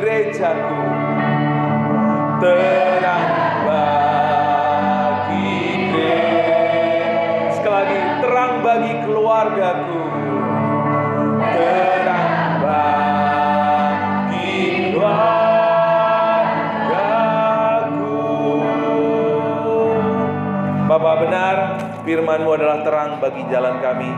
gerejaku, terang bagi gereja. Sekali lagi, terang bagi keluargaku, terang bagi keluargaku. Bapa, benar firman-Mu adalah terang bagi jalan kami,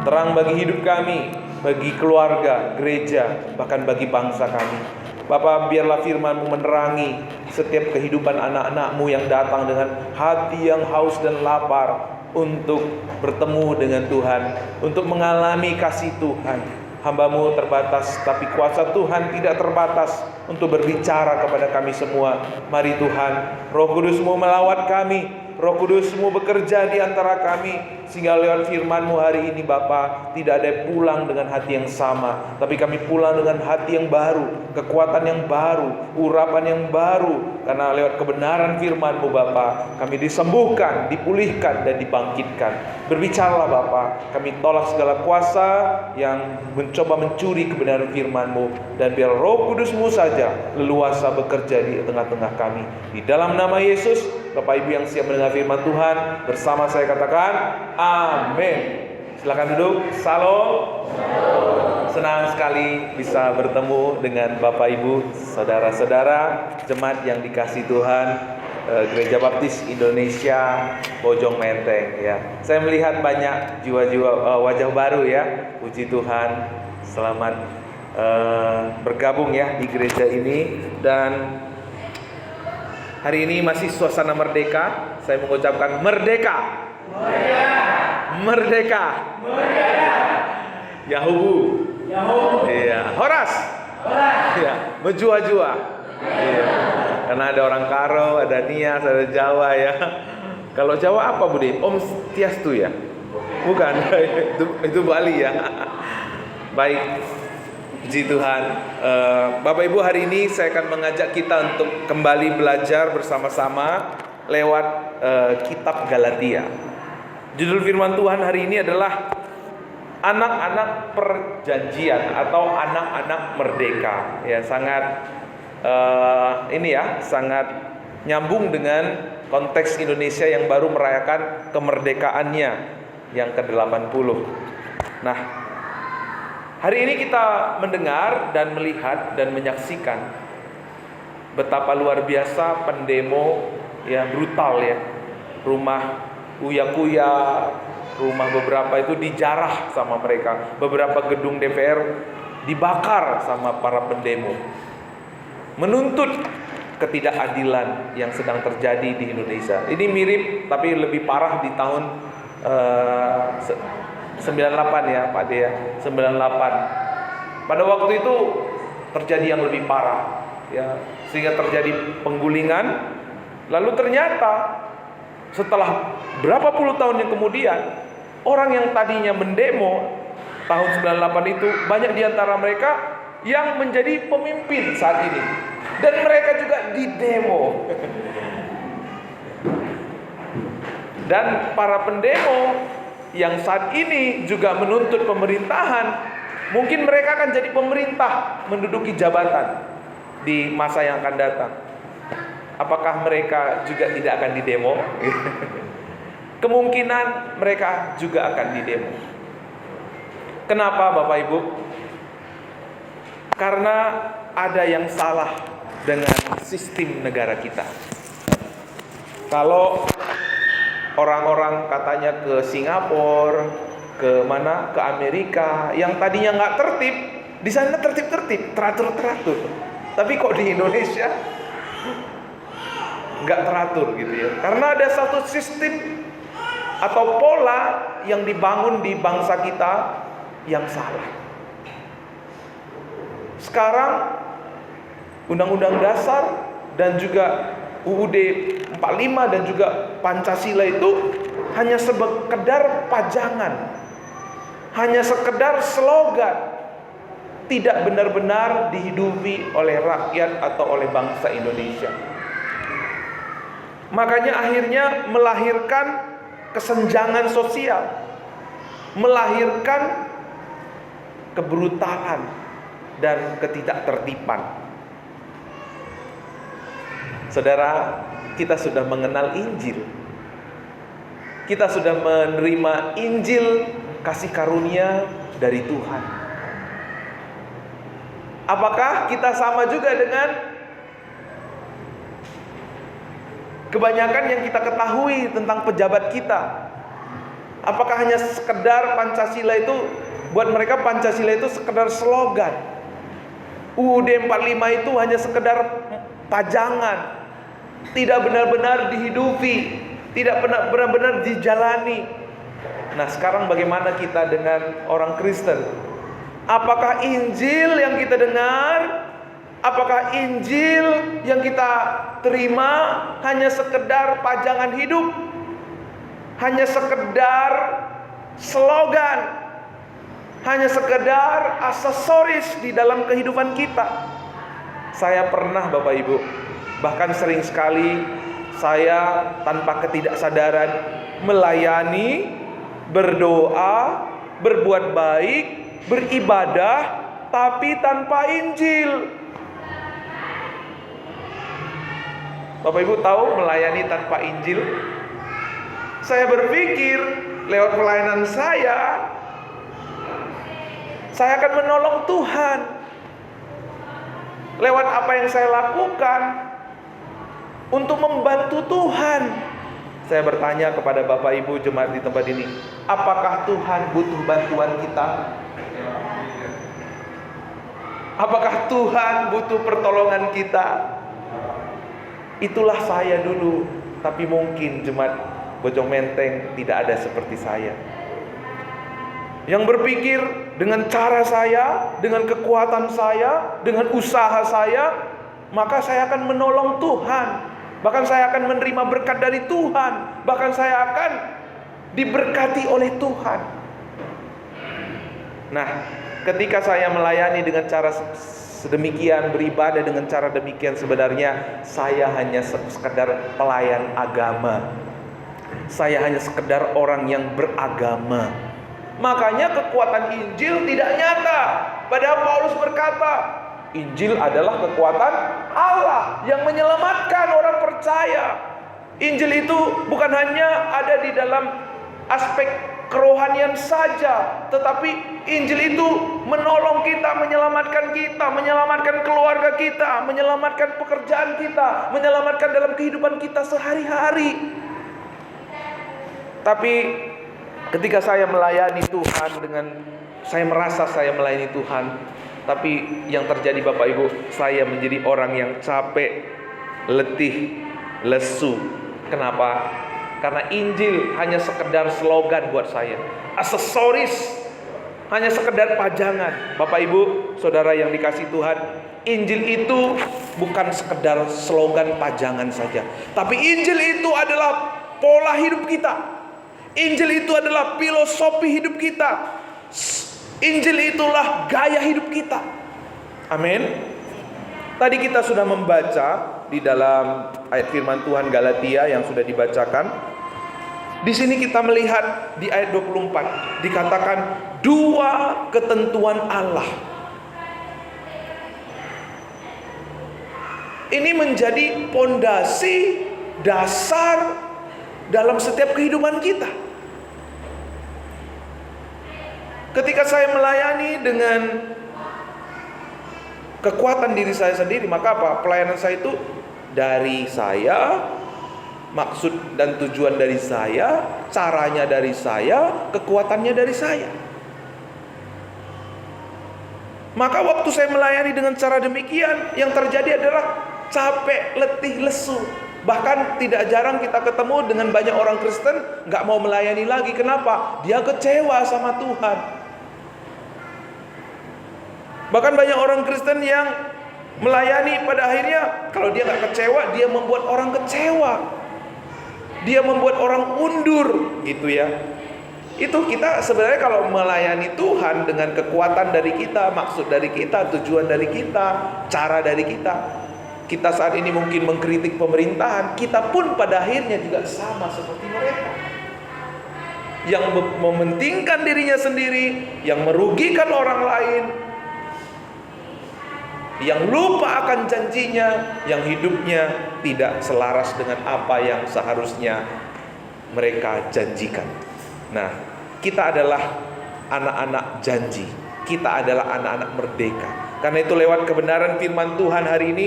terang bagi hidup kami, bagi keluarga, gereja, bahkan bagi bangsa kami. Bapa, biarlah firman-Mu menerangi setiap kehidupan anak-anak-Mu yang datang dengan hati yang haus dan lapar untuk bertemu dengan Tuhan, untuk mengalami kasih Tuhan. Hamba-Mu terbatas, tapi kuasa Tuhan tidak terbatas untuk berbicara kepada kami semua. Mari Tuhan, Roh Kudus-Mu melawat kami, Roh Kudus-Mu bekerja di antara kami, sehingga lewat firman-Mu hari ini Bapa, tidak ada pulang dengan hati yang sama, tapi kami pulang dengan hati yang baru, kekuatan yang baru, urapan yang baru. Karena lewat kebenaran firman-Mu Bapa, kami disembuhkan, dipulihkan, dan dibangkitkan. Berbicaralah Bapa, kami tolak segala kuasa yang mencoba mencuri kebenaran firman-Mu, dan biar Roh Kudus-Mu saja leluasa bekerja di tengah-tengah kami. Di dalam nama Yesus, Bapak Ibu yang siap mendengar firman Tuhan, bersama saya katakan amin. Silakan duduk. Salam. Senang sekali bisa bertemu dengan Bapak Ibu, saudara-saudara, jemaat yang dikasih Tuhan, Gereja Baptis Indonesia Bojong Menteng ya. Saya melihat banyak jiwa-jiwa wajah baru ya. Puji Tuhan. Selamat bergabung ya di gereja ini. Dan hari ini masih suasana merdeka. Saya mengucapkan merdeka. Merdeka. Yahubu. Iya. Horas. Iya. Menjua-jua. Iya. Karena ada orang Karo, ada Nias, ada Jawa ya. Kalau Jawa apa Budi? Om Tiastu ya? Bukan. itu Bali ya. Baik. Puji Tuhan. Bapak Ibu, hari ini saya akan mengajak kita untuk kembali belajar bersama-sama lewat kitab Galatia. Judul firman Tuhan hari ini adalah anak-anak perjanjian atau anak-anak merdeka. Ya, sangat sangat nyambung dengan konteks Indonesia yang baru merayakan kemerdekaannya yang ke-80. Nah, hari ini kita mendengar dan melihat dan menyaksikan betapa luar biasa pendemo ya, brutal ya. Rumah uya-kuya, rumah beberapa itu dijarah sama mereka. Beberapa gedung DPR dibakar sama para pendemo. Menuntut ketidakadilan yang sedang terjadi di Indonesia. Ini mirip tapi lebih parah di tahun 98 ya Pak Dea, 98. Pada waktu itu terjadi yang lebih parah ya, sehingga terjadi penggulingan. Lalu ternyata setelah berapa puluh tahun yang kemudian, orang yang tadinya mendemo tahun 98 itu banyak di antara mereka yang menjadi pemimpin saat ini, dan mereka juga didemo. Dan para pendemo yang saat ini juga menuntut pemerintahan, mungkin mereka akan jadi pemerintah, menduduki jabatan di masa yang akan datang. Apakah mereka juga tidak akan didemo? Kemungkinan mereka juga akan didemo. Kenapa Bapak Ibu? Karena ada yang salah dengan sistem negara kita. Kalau orang-orang katanya ke Singapura, ke mana? Ke Amerika, yang tadinya nggak tertib, di sana tertib-tertib, teratur-teratur. Tapi kok di Indonesia nggak teratur gitu ya? Karena ada satu sistem atau pola yang dibangun di bangsa kita yang salah. Sekarang Undang-Undang Dasar dan juga UUD 45 dan juga Pancasila itu hanya sekedar pajangan, hanya sekedar slogan, tidak benar-benar dihidupi oleh rakyat atau oleh bangsa Indonesia. Makanya akhirnya melahirkan kesenjangan sosial, melahirkan kebrutalan dan ketidaktertiban. Saudara, kita sudah mengenal Injil. Kita sudah menerima Injil kasih karunia dari Tuhan. Apakah kita sama juga dengan kebanyakan yang kita ketahui tentang pejabat kita? Apakah hanya sekedar Pancasila itu, buat mereka Pancasila itu sekedar slogan? UUD 45 itu hanya sekedar pajangan, tidak benar-benar dihidupi, tidak benar-benar dijalani. Nah, sekarang bagaimana kita dengan orang Kristen? Apakah Injil yang kita dengar, apakah Injil yang kita terima hanya sekedar pajangan hidup? Hanya sekedar slogan? Hanya sekedar aksesoris di dalam kehidupan kita? Saya pernah, Bapak Ibu, bahkan sering sekali saya tanpa ketidaksadaran melayani, berdoa, berbuat baik, beribadah, tapi tanpa Injil. Bapak Ibu tahu melayani tanpa Injil? Saya berpikir lewat pelayanan saya akan menolong Tuhan. Lewat apa yang saya lakukan untuk membantu Tuhan. Saya bertanya kepada Bapak Ibu jemaat di tempat ini, apakah Tuhan butuh bantuan kita? Apakah Tuhan butuh pertolongan kita? Itulah saya dulu, tapi mungkin jemaat Bojong Menteng tidak ada seperti saya, yang berpikir dengan cara saya, dengan kekuatan saya, dengan usaha saya, maka saya akan menolong Tuhan. Bahkan saya akan menerima berkat dari Tuhan. Bahkan saya akan diberkati oleh Tuhan. Nah, ketika saya melayani dengan cara sedemikian, beribadah dengan cara demikian, sebenarnya saya hanya sekedar pelayan agama. Saya hanya sekedar orang yang beragama. Makanya kekuatan Injil tidak nyata. Padahal Paulus berkata, Injil adalah kekuatan Allah yang menyelamatkan orang percaya. Injil itu bukan hanya ada di dalam aspek kerohanian saja, tetapi Injil itu menolong kita, menyelamatkan keluarga kita, menyelamatkan pekerjaan kita, menyelamatkan dalam kehidupan kita sehari-hari. Tapi ketika saya melayani Tuhan saya merasa saya melayani Tuhan, tapi yang terjadi Bapak Ibu, saya menjadi orang yang capek, letih, lesu. Kenapa? Karena Injil hanya sekedar slogan buat saya, aksesoris, hanya sekedar pajangan. Bapak Ibu, saudara yang dikasihi Tuhan, Injil itu bukan sekedar slogan pajangan saja, tapi Injil itu adalah pola hidup kita. Injil itu adalah filosofi hidup kita. Injil itulah gaya hidup kita. Amin. Tadi kita sudah membaca di dalam ayat firman Tuhan Galatia yang sudah dibacakan. Di sini kita melihat di ayat 24 dikatakan dua ketentuan Allah. Ini menjadi pondasi dasar dalam setiap kehidupan kita. Ketika saya melayani dengan kekuatan diri saya sendiri, maka apa? Pelayanan saya itu dari saya, maksud dan tujuan dari saya, caranya dari saya, kekuatannya dari saya. Maka waktu saya melayani dengan cara demikian, yang terjadi adalah capek, letih, lesu. Bahkan tidak jarang kita ketemu dengan banyak orang Kristen gak mau melayani lagi. Kenapa? Dia kecewa sama Tuhan. Bahkan banyak orang Kristen yang melayani pada akhirnya kalau dia gak kecewa, dia membuat orang kecewa, dia membuat orang mundur, gitu ya. Itu kita sebenarnya kalau melayani Tuhan dengan kekuatan dari kita, maksud dari kita, tujuan dari kita, cara dari kita. Kita saat ini mungkin mengkritik pemerintahan, kita pun pada akhirnya juga sama seperti mereka, yang mementingkan dirinya sendiri, yang merugikan orang lain, yang lupa akan janjinya, yang hidupnya tidak selaras dengan apa yang seharusnya mereka janjikan. Nah, kita adalah anak-anak janji. Kita adalah anak-anak merdeka. Karena itu lewat kebenaran firman Tuhan hari ini,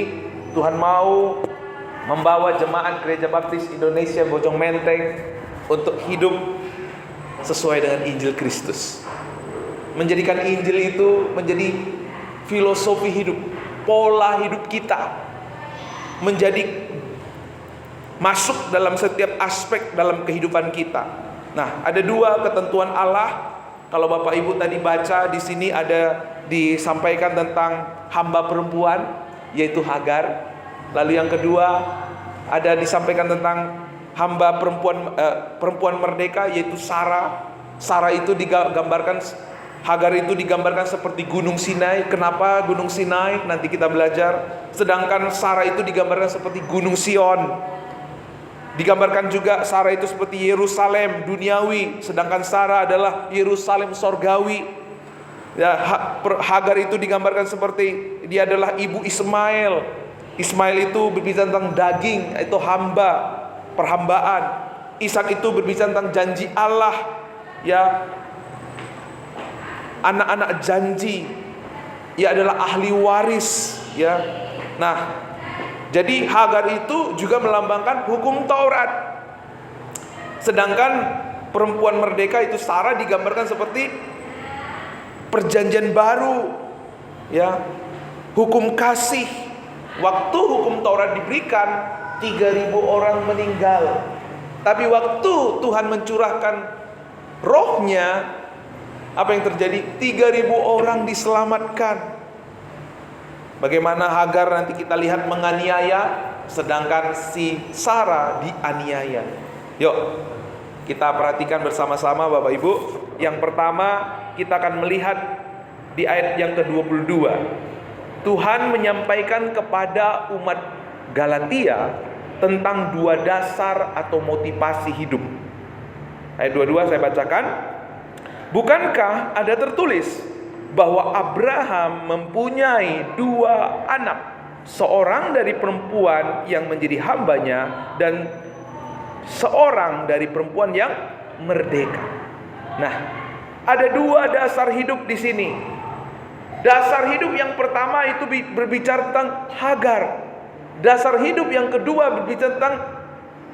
Tuhan mau membawa jemaat Gereja Baptis Indonesia Bojong Menteng untuk hidup sesuai dengan Injil Kristus. Menjadikan Injil itu menjadi filosofi hidup, pola hidup kita, menjadi masuk dalam setiap aspek dalam kehidupan kita. Nah, ada dua ketentuan Allah. Kalau Bapak Ibu tadi baca di sini ada disampaikan tentang hamba perempuan, yaitu Hagar. Lalu yang kedua ada disampaikan tentang hamba perempuan merdeka, yaitu Sarah. Sarah itu digambarkan, Hagar itu digambarkan seperti Gunung Sinai. Kenapa Gunung Sinai? Nanti kita belajar. Sedangkan Sarah itu digambarkan seperti Gunung Sion. Digambarkan juga Sarah itu seperti Yerusalem duniawi, sedangkan Sarah adalah Yerusalem sorgawi. Ya, Hagar itu digambarkan seperti dia adalah ibu Ismail. Ismail itu berbicara tentang daging, itu hamba, perhambaan. Ishak itu berbicara tentang janji Allah, ya, anak-anak janji. Ia adalah ahli waris, ya. Nah, jadi Hagar itu juga melambangkan hukum Taurat. Sedangkan perempuan merdeka itu Sarah digambarkan seperti perjanjian baru, ya, hukum kasih. Waktu hukum Taurat diberikan, 3.000 orang meninggal. Tapi waktu Tuhan mencurahkan rohnya, apa yang terjadi? 3.000 orang diselamatkan. Bagaimana Hagar nanti kita lihat menganiaya, sedangkan si Sarah dianiaya. Yuk, kita perhatikan bersama-sama Bapak Ibu. Yang pertama, kita akan melihat di ayat yang ke-22. Tuhan menyampaikan kepada umat Galatia tentang dua dasar atau motivasi hidup. Ayat 22 saya bacakan. Bukankah ada tertulis bahwa Abraham mempunyai 2 anak, seorang dari perempuan yang menjadi hambanya dan seorang dari perempuan yang merdeka. Nah, ada 2 dasar hidup di sini. Dasar hidup yang pertama itu berbicara tentang Hagar. Dasar hidup yang kedua berbicara tentang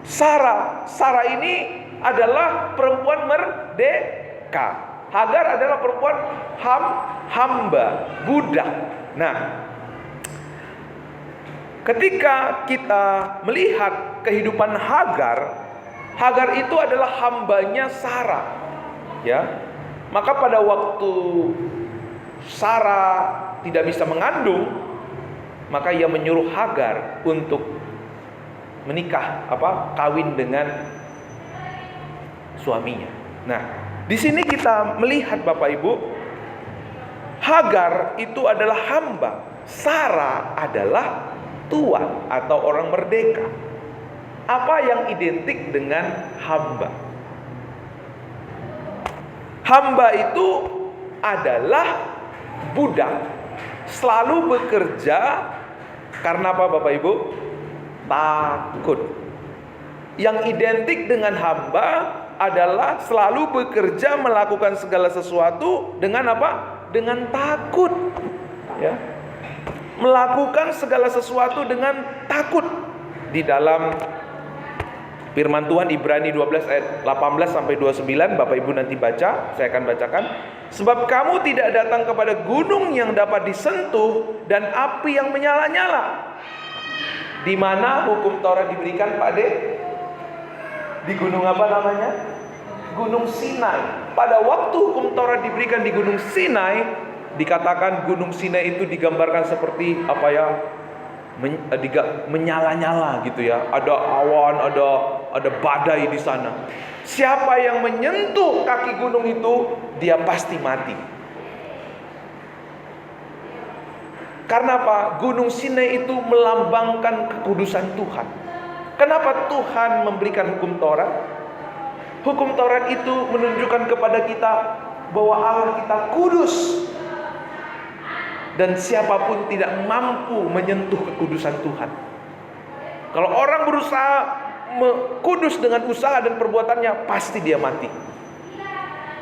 Sarah. Sarah ini adalah perempuan merdeka. Hagar adalah perempuan hamba, budak. Nah, ketika kita melihat kehidupan Hagar, Hagar itu adalah hambanya Sarah, ya. Maka pada waktu Sarah tidak bisa mengandung, maka ia menyuruh Hagar untuk menikah, kawin dengan suaminya. Nah, di sini kita melihat Bapak Ibu, Hagar itu adalah hamba, Sarah adalah tuan atau orang merdeka. Apa yang identik dengan hamba? Hamba itu adalah budak, selalu bekerja karena apa Bapak Ibu? Takut. Yang identik dengan hamba adalah selalu bekerja, melakukan segala sesuatu dengan apa? Dengan takut, ya. Melakukan segala sesuatu dengan takut. Di dalam firman Tuhan Ibrani 12 ayat 18 sampai 29, Bapak Ibu nanti baca, saya akan bacakan. Sebab kamu tidak datang kepada gunung yang dapat disentuh dan api yang menyala-nyala. Di mana hukum Taurat diberikan, Pak De? Di gunung apa namanya? Gunung Sinai. Pada waktu hukum Taurat diberikan di Gunung Sinai, dikatakan Gunung Sinai itu digambarkan seperti apa ya? Menyala-nyala gitu ya. Ada awan, ada badai di sana. Siapa yang menyentuh kaki gunung itu, dia pasti mati. Karena apa? Gunung Sinai itu melambangkan kekudusan Tuhan. Kenapa Tuhan memberikan hukum Taurat? Hukum Taurat itu menunjukkan kepada kita bahwa Allah kita kudus. dan siapapun tidak mampu menyentuh kekudusan Tuhan. Kalau orang berusaha kudus dengan usaha dan perbuatannya, pasti dia mati.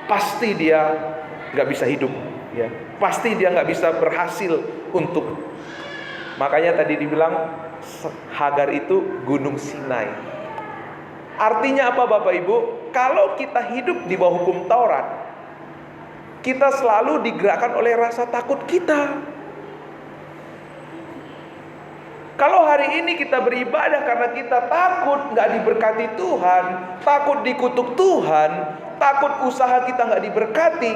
Pasti dia nggak bisa hidup, ya. Pasti dia nggak bisa berhasil untuk. Makanya tadi dibilang Hagar itu gunung Sinai. Artinya apa Bapak Ibu? Kalau kita hidup di bawah hukum Taurat, kita selalu digerakkan oleh rasa takut kita. Kalau hari ini kita beribadah karena kita takut nggak diberkati Tuhan, takut dikutuk Tuhan, takut usaha kita nggak diberkati,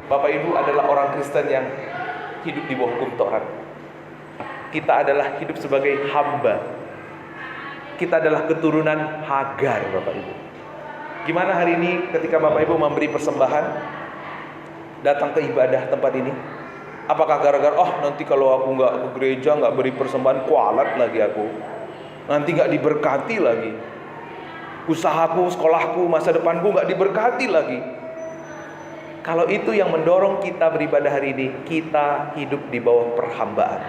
Bapak Ibu adalah orang Kristen yang hidup di bawah hukum Taurat. Kita adalah hidup sebagai hamba. Kita adalah keturunan Hagar, Bapak Ibu. Gimana hari ini ketika Bapak Ibu memberi persembahan, datang ke ibadah tempat ini? Apakah gara-gara nanti kalau aku nggak ke gereja, nggak beri persembahan, kualat lagi aku, nanti nggak diberkati lagi, usahaku, sekolahku, masa depanku nggak diberkati lagi? Kalau itu yang mendorong kita beribadah hari ini, kita hidup di bawah perhambaan.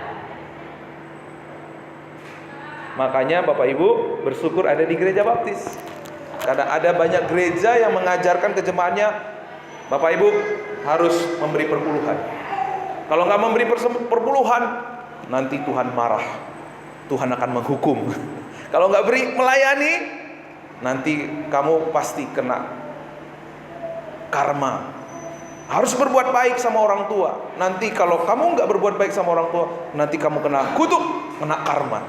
Makanya Bapak Ibu bersyukur ada di gereja baptis, karena ada banyak gereja yang mengajarkan ke jemaatnya, Bapak Ibu harus memberi perpuluhan. Kalau nggak memberi perpuluhan, nanti Tuhan marah, Tuhan akan menghukum. Kalau nggak beri melayani, nanti kamu pasti kena karma. Harus berbuat baik sama orang tua. Nanti kalau kamu nggak berbuat baik sama orang tua, nanti kamu kena kutuk, kena karma.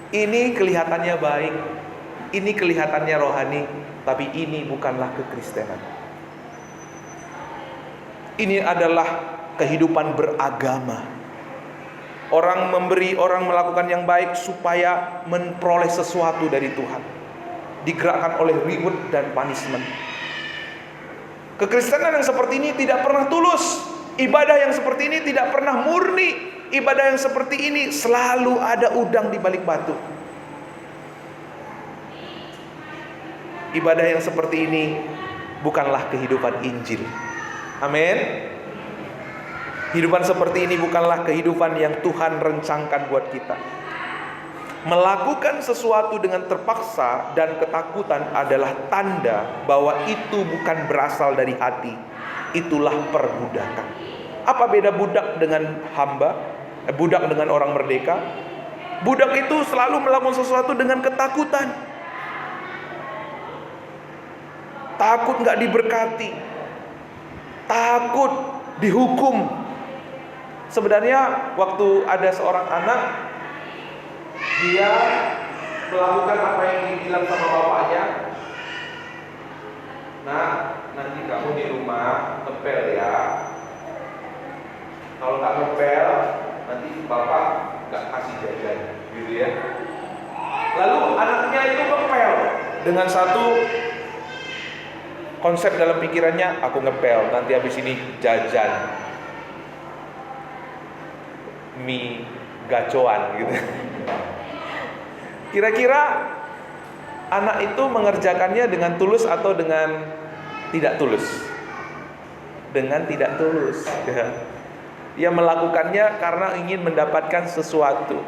Ini kelihatannya baik, ini kelihatannya rohani, tapi ini bukanlah kekristenan. Ini adalah kehidupan beragama. Orang memberi, orang melakukan yang baik supaya memperoleh sesuatu dari Tuhan. Digerakkan oleh reward dan punishment. Kekristenan yang seperti ini tidak pernah tulus. Ibadah yang seperti ini tidak pernah murni. Ibadah yang seperti ini selalu ada udang di balik batu. Ibadah yang seperti ini bukanlah kehidupan Injil. Amin. Kehidupan seperti ini bukanlah kehidupan yang Tuhan rencangkan buat kita. Melakukan sesuatu dengan terpaksa dan ketakutan adalah tanda bahwa itu bukan berasal dari hati. Itulah perbudakan. Apa beda budak dengan hamba? Budak dengan orang merdeka? Budak itu selalu melakukan sesuatu dengan ketakutan. Takut gak diberkati, takut dihukum. Sebenarnya waktu ada seorang anak, dia melakukan apa yang dibilang sama bapaknya. Nah, nanti kamu di rumah ngepel ya. Kalau nggak ngepel, nanti bapak nggak kasih jajan, gitu ya. Lalu anaknya itu ngepel dengan satu konsep dalam pikirannya, aku ngepel, nanti habis ini jajan mie gacoan gitu. Kira-kira anak itu mengerjakannya dengan tulus atau dengan tidak tulus? Dengan tidak tulus. Ia melakukannya karena ingin mendapatkan sesuatu.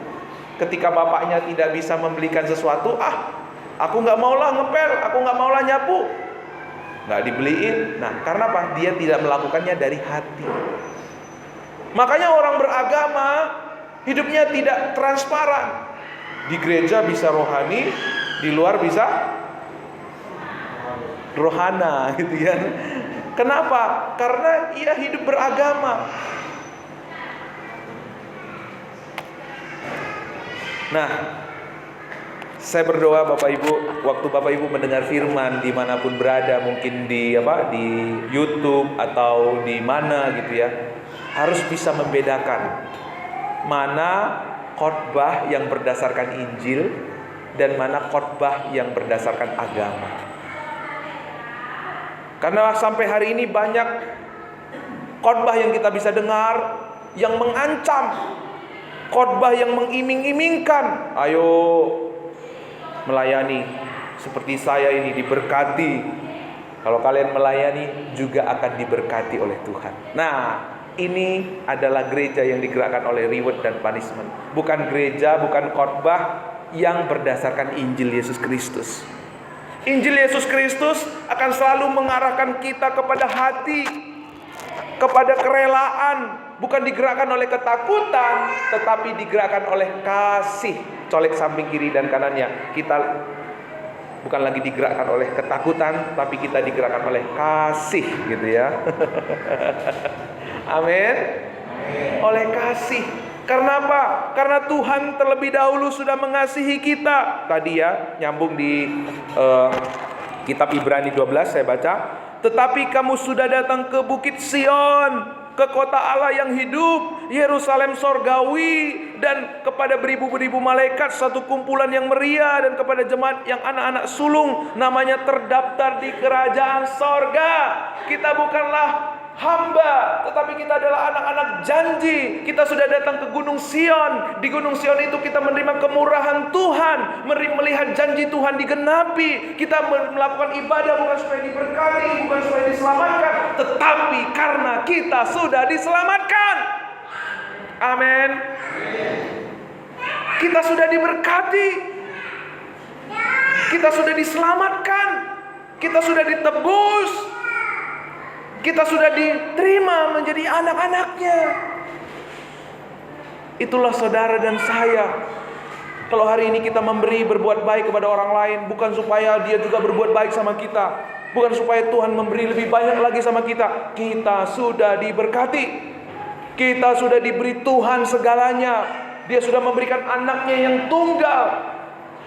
Ketika bapaknya tidak bisa membelikan sesuatu, aku nggak maulah ngepel, aku nggak maulah nyapu, nggak dibeliin. Nah, karena apa? Dia tidak melakukannya dari hati. Makanya orang beragama hidupnya tidak transparan. Di gereja bisa rohani, di luar bisa rohana, gitu kan? Kenapa? Karena ia hidup beragama. Nah, saya berdoa Bapak Ibu, waktu Bapak Ibu mendengar firman dimanapun berada, mungkin di YouTube atau di mana gitu ya, harus bisa membedakan mana khotbah yang berdasarkan Injil dan mana khotbah yang berdasarkan agama. Karena sampai hari ini banyak khotbah yang kita bisa dengar yang mengancam, khotbah yang mengiming-imingkan, ayo melayani seperti saya ini diberkati. Kalau kalian melayani juga akan diberkati oleh Tuhan. Nah, Ini adalah gereja yang digerakkan oleh reward dan punishment. Bukan gereja, bukan khotbah yang berdasarkan Injil Yesus Kristus. Injil Yesus Kristus akan selalu mengarahkan kita kepada hati, kepada kerelaan. Bukan digerakkan oleh ketakutan, tetapi digerakkan oleh kasih. Colek samping kiri dan kanannya. Kita bukan lagi digerakkan oleh ketakutan, tapi kita digerakkan oleh kasih, gitu ya. Amin. Oleh kasih. Karena apa? Karena Tuhan terlebih dahulu sudah mengasihi kita. Tadi ya, nyambung di kitab Ibrani 12 saya baca. Tetapi kamu sudah datang ke Bukit Sion, ke kota Allah yang hidup, Yerusalem sorgawi, dan kepada beribu-beribu malaikat, satu kumpulan yang meriah, dan kepada jemaat yang anak-anak sulung, namanya terdaftar di kerajaan sorga. Kita bukanlah hamba, tetapi kita adalah anak-anak janji. Kita sudah datang ke Gunung Sion. Di Gunung Sion itu kita menerima kemurahan Tuhan, melihat janji Tuhan digenapi. Kita melakukan ibadah bukan supaya diberkati, bukan supaya diselamatkan, tetapi karena kita sudah diselamatkan. Amin. Kita sudah diberkati, kita sudah diselamatkan, kita sudah ditebus, kita sudah diterima menjadi anak-anaknya. Itulah saudara dan saya. Kalau hari ini kita memberi, berbuat baik kepada orang lain, bukan supaya dia juga berbuat baik sama kita, bukan supaya Tuhan memberi lebih banyak lagi sama kita. Kita sudah diberkati, kita sudah diberi Tuhan segalanya. Dia sudah memberikan anaknya yang tunggal.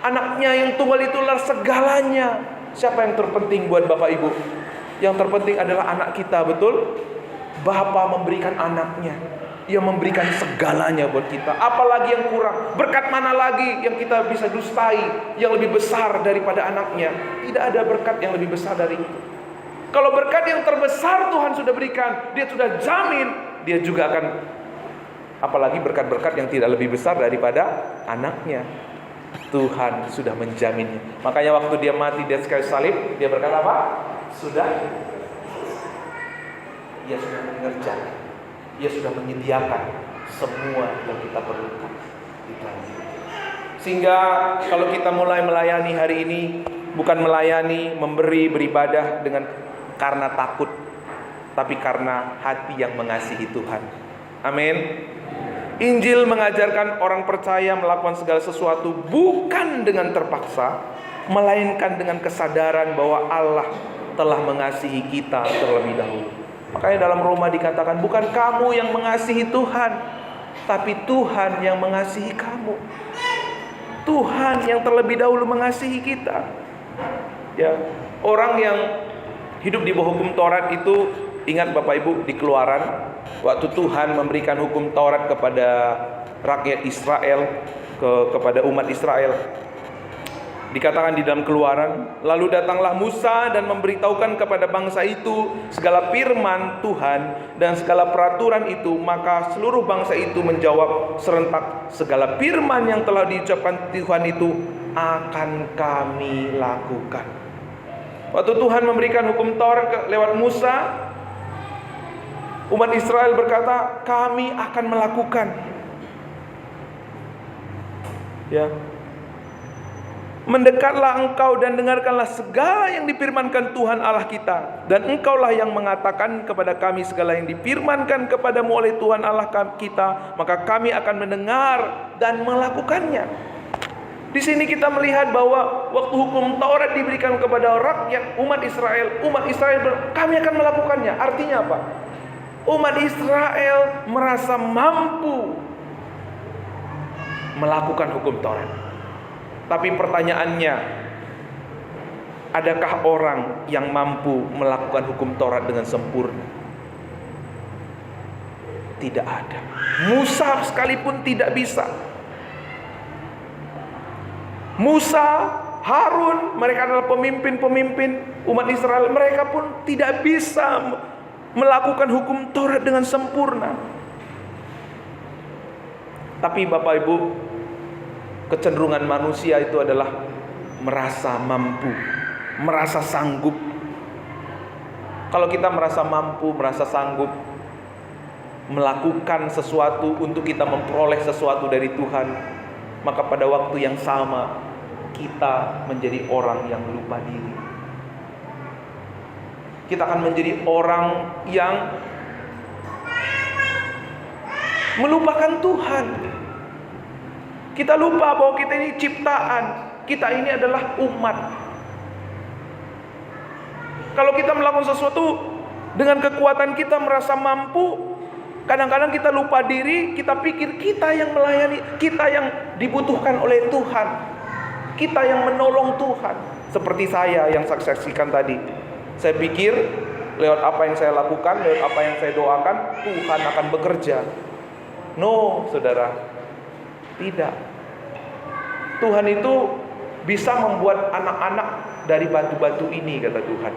Anaknya yang tunggal itulah segalanya. Siapa yang terpenting buat Bapak Ibu? Yang terpenting adalah anak kita, betul? Bapa memberikan anaknya, Ia memberikan segalanya buat kita. Apalagi yang kurang? Berkat mana lagi yang kita bisa dustai, yang lebih besar daripada anaknya? Tidak ada berkat yang lebih besar dari itu. Kalau berkat yang terbesar Tuhan sudah berikan, Dia sudah jamin, Dia juga akan, apalagi berkat-berkat yang tidak lebih besar daripada anaknya. Tuhan sudah menjaminnya. Makanya waktu Dia mati di atas kayu salib, Dia berkata apa? Sudah, Ia sudah mengerjakan, Ia sudah menyediakan semua yang kita perlukan di dalam hidup. Sehingga kalau kita mulai melayani hari ini, bukan melayani, memberi, beribadah dengan karena takut, tapi karena hati yang mengasihi Tuhan. Amin. Injil mengajarkan orang percaya melakukan segala sesuatu bukan dengan terpaksa, melainkan dengan kesadaran bahwa Allah telah mengasihi kita terlebih dahulu. Makanya dalam Roma dikatakan, bukan kamu yang mengasihi Tuhan, tapi Tuhan yang mengasihi kamu. Tuhan yang terlebih dahulu mengasihi kita. Ya, orang yang hidup di bawah hukum Taurat itu, ingat Bapak Ibu, di Keluaran, waktu Tuhan memberikan hukum Taurat kepada rakyat Israel, kepada umat Israel, dikatakan di dalam Keluaran, lalu datanglah Musa dan memberitahukan kepada bangsa itu segala firman Tuhan dan segala peraturan itu. Maka seluruh bangsa itu menjawab serentak, segala firman yang telah diucapkan Tuhan itu akan kami lakukan. Waktu Tuhan memberikan hukum Taurat lewat Musa, umat Israel berkata, kami akan melakukan. Ya. Mendekatlah engkau dan dengarkanlah segala yang difirmankan Tuhan Allah kita, dan engkaulah yang mengatakan kepada kami segala yang difirmankan kepadamu oleh Tuhan Allah kita, maka kami akan mendengar dan melakukannya. Di sini kita melihat bahwa waktu hukum Taurat diberikan kepada rakyat umat Israel kami akan melakukannya. Artinya apa? Umat Israel merasa mampu melakukan hukum Taurat. Tapi pertanyaannya, adakah orang yang mampu melakukan hukum Taurat dengan sempurna? Tidak ada. Musa sekalipun tidak bisa. Musa, Harun, mereka adalah pemimpin-pemimpin umat Israel, mereka pun tidak bisa melakukan hukum Taurat dengan sempurna. Tapi Bapak Ibu, kecenderungan manusia itu adalah merasa mampu, merasa sanggup. Kalau kita merasa mampu, merasa sanggup, melakukan sesuatu untuk kita memperoleh sesuatu dari Tuhan, maka pada waktu yang sama kita menjadi orang yang lupa diri. Kita akan menjadi orang yang melupakan Tuhan. Kita lupa bahwa kita ini ciptaan, kita ini adalah umat. Kalau kita melakukan sesuatu dengan kekuatan kita merasa mampu, kadang-kadang kita lupa diri, kita pikir kita yang melayani, kita yang dibutuhkan oleh Tuhan, kita yang menolong Tuhan. Seperti saya yang saya saksikan tadi, saya pikir lewat apa yang saya lakukan, lewat apa yang saya doakan, Tuhan akan bekerja. No, saudara, tidak. Tuhan itu bisa membuat anak-anak dari batu-batu ini, kata Tuhan.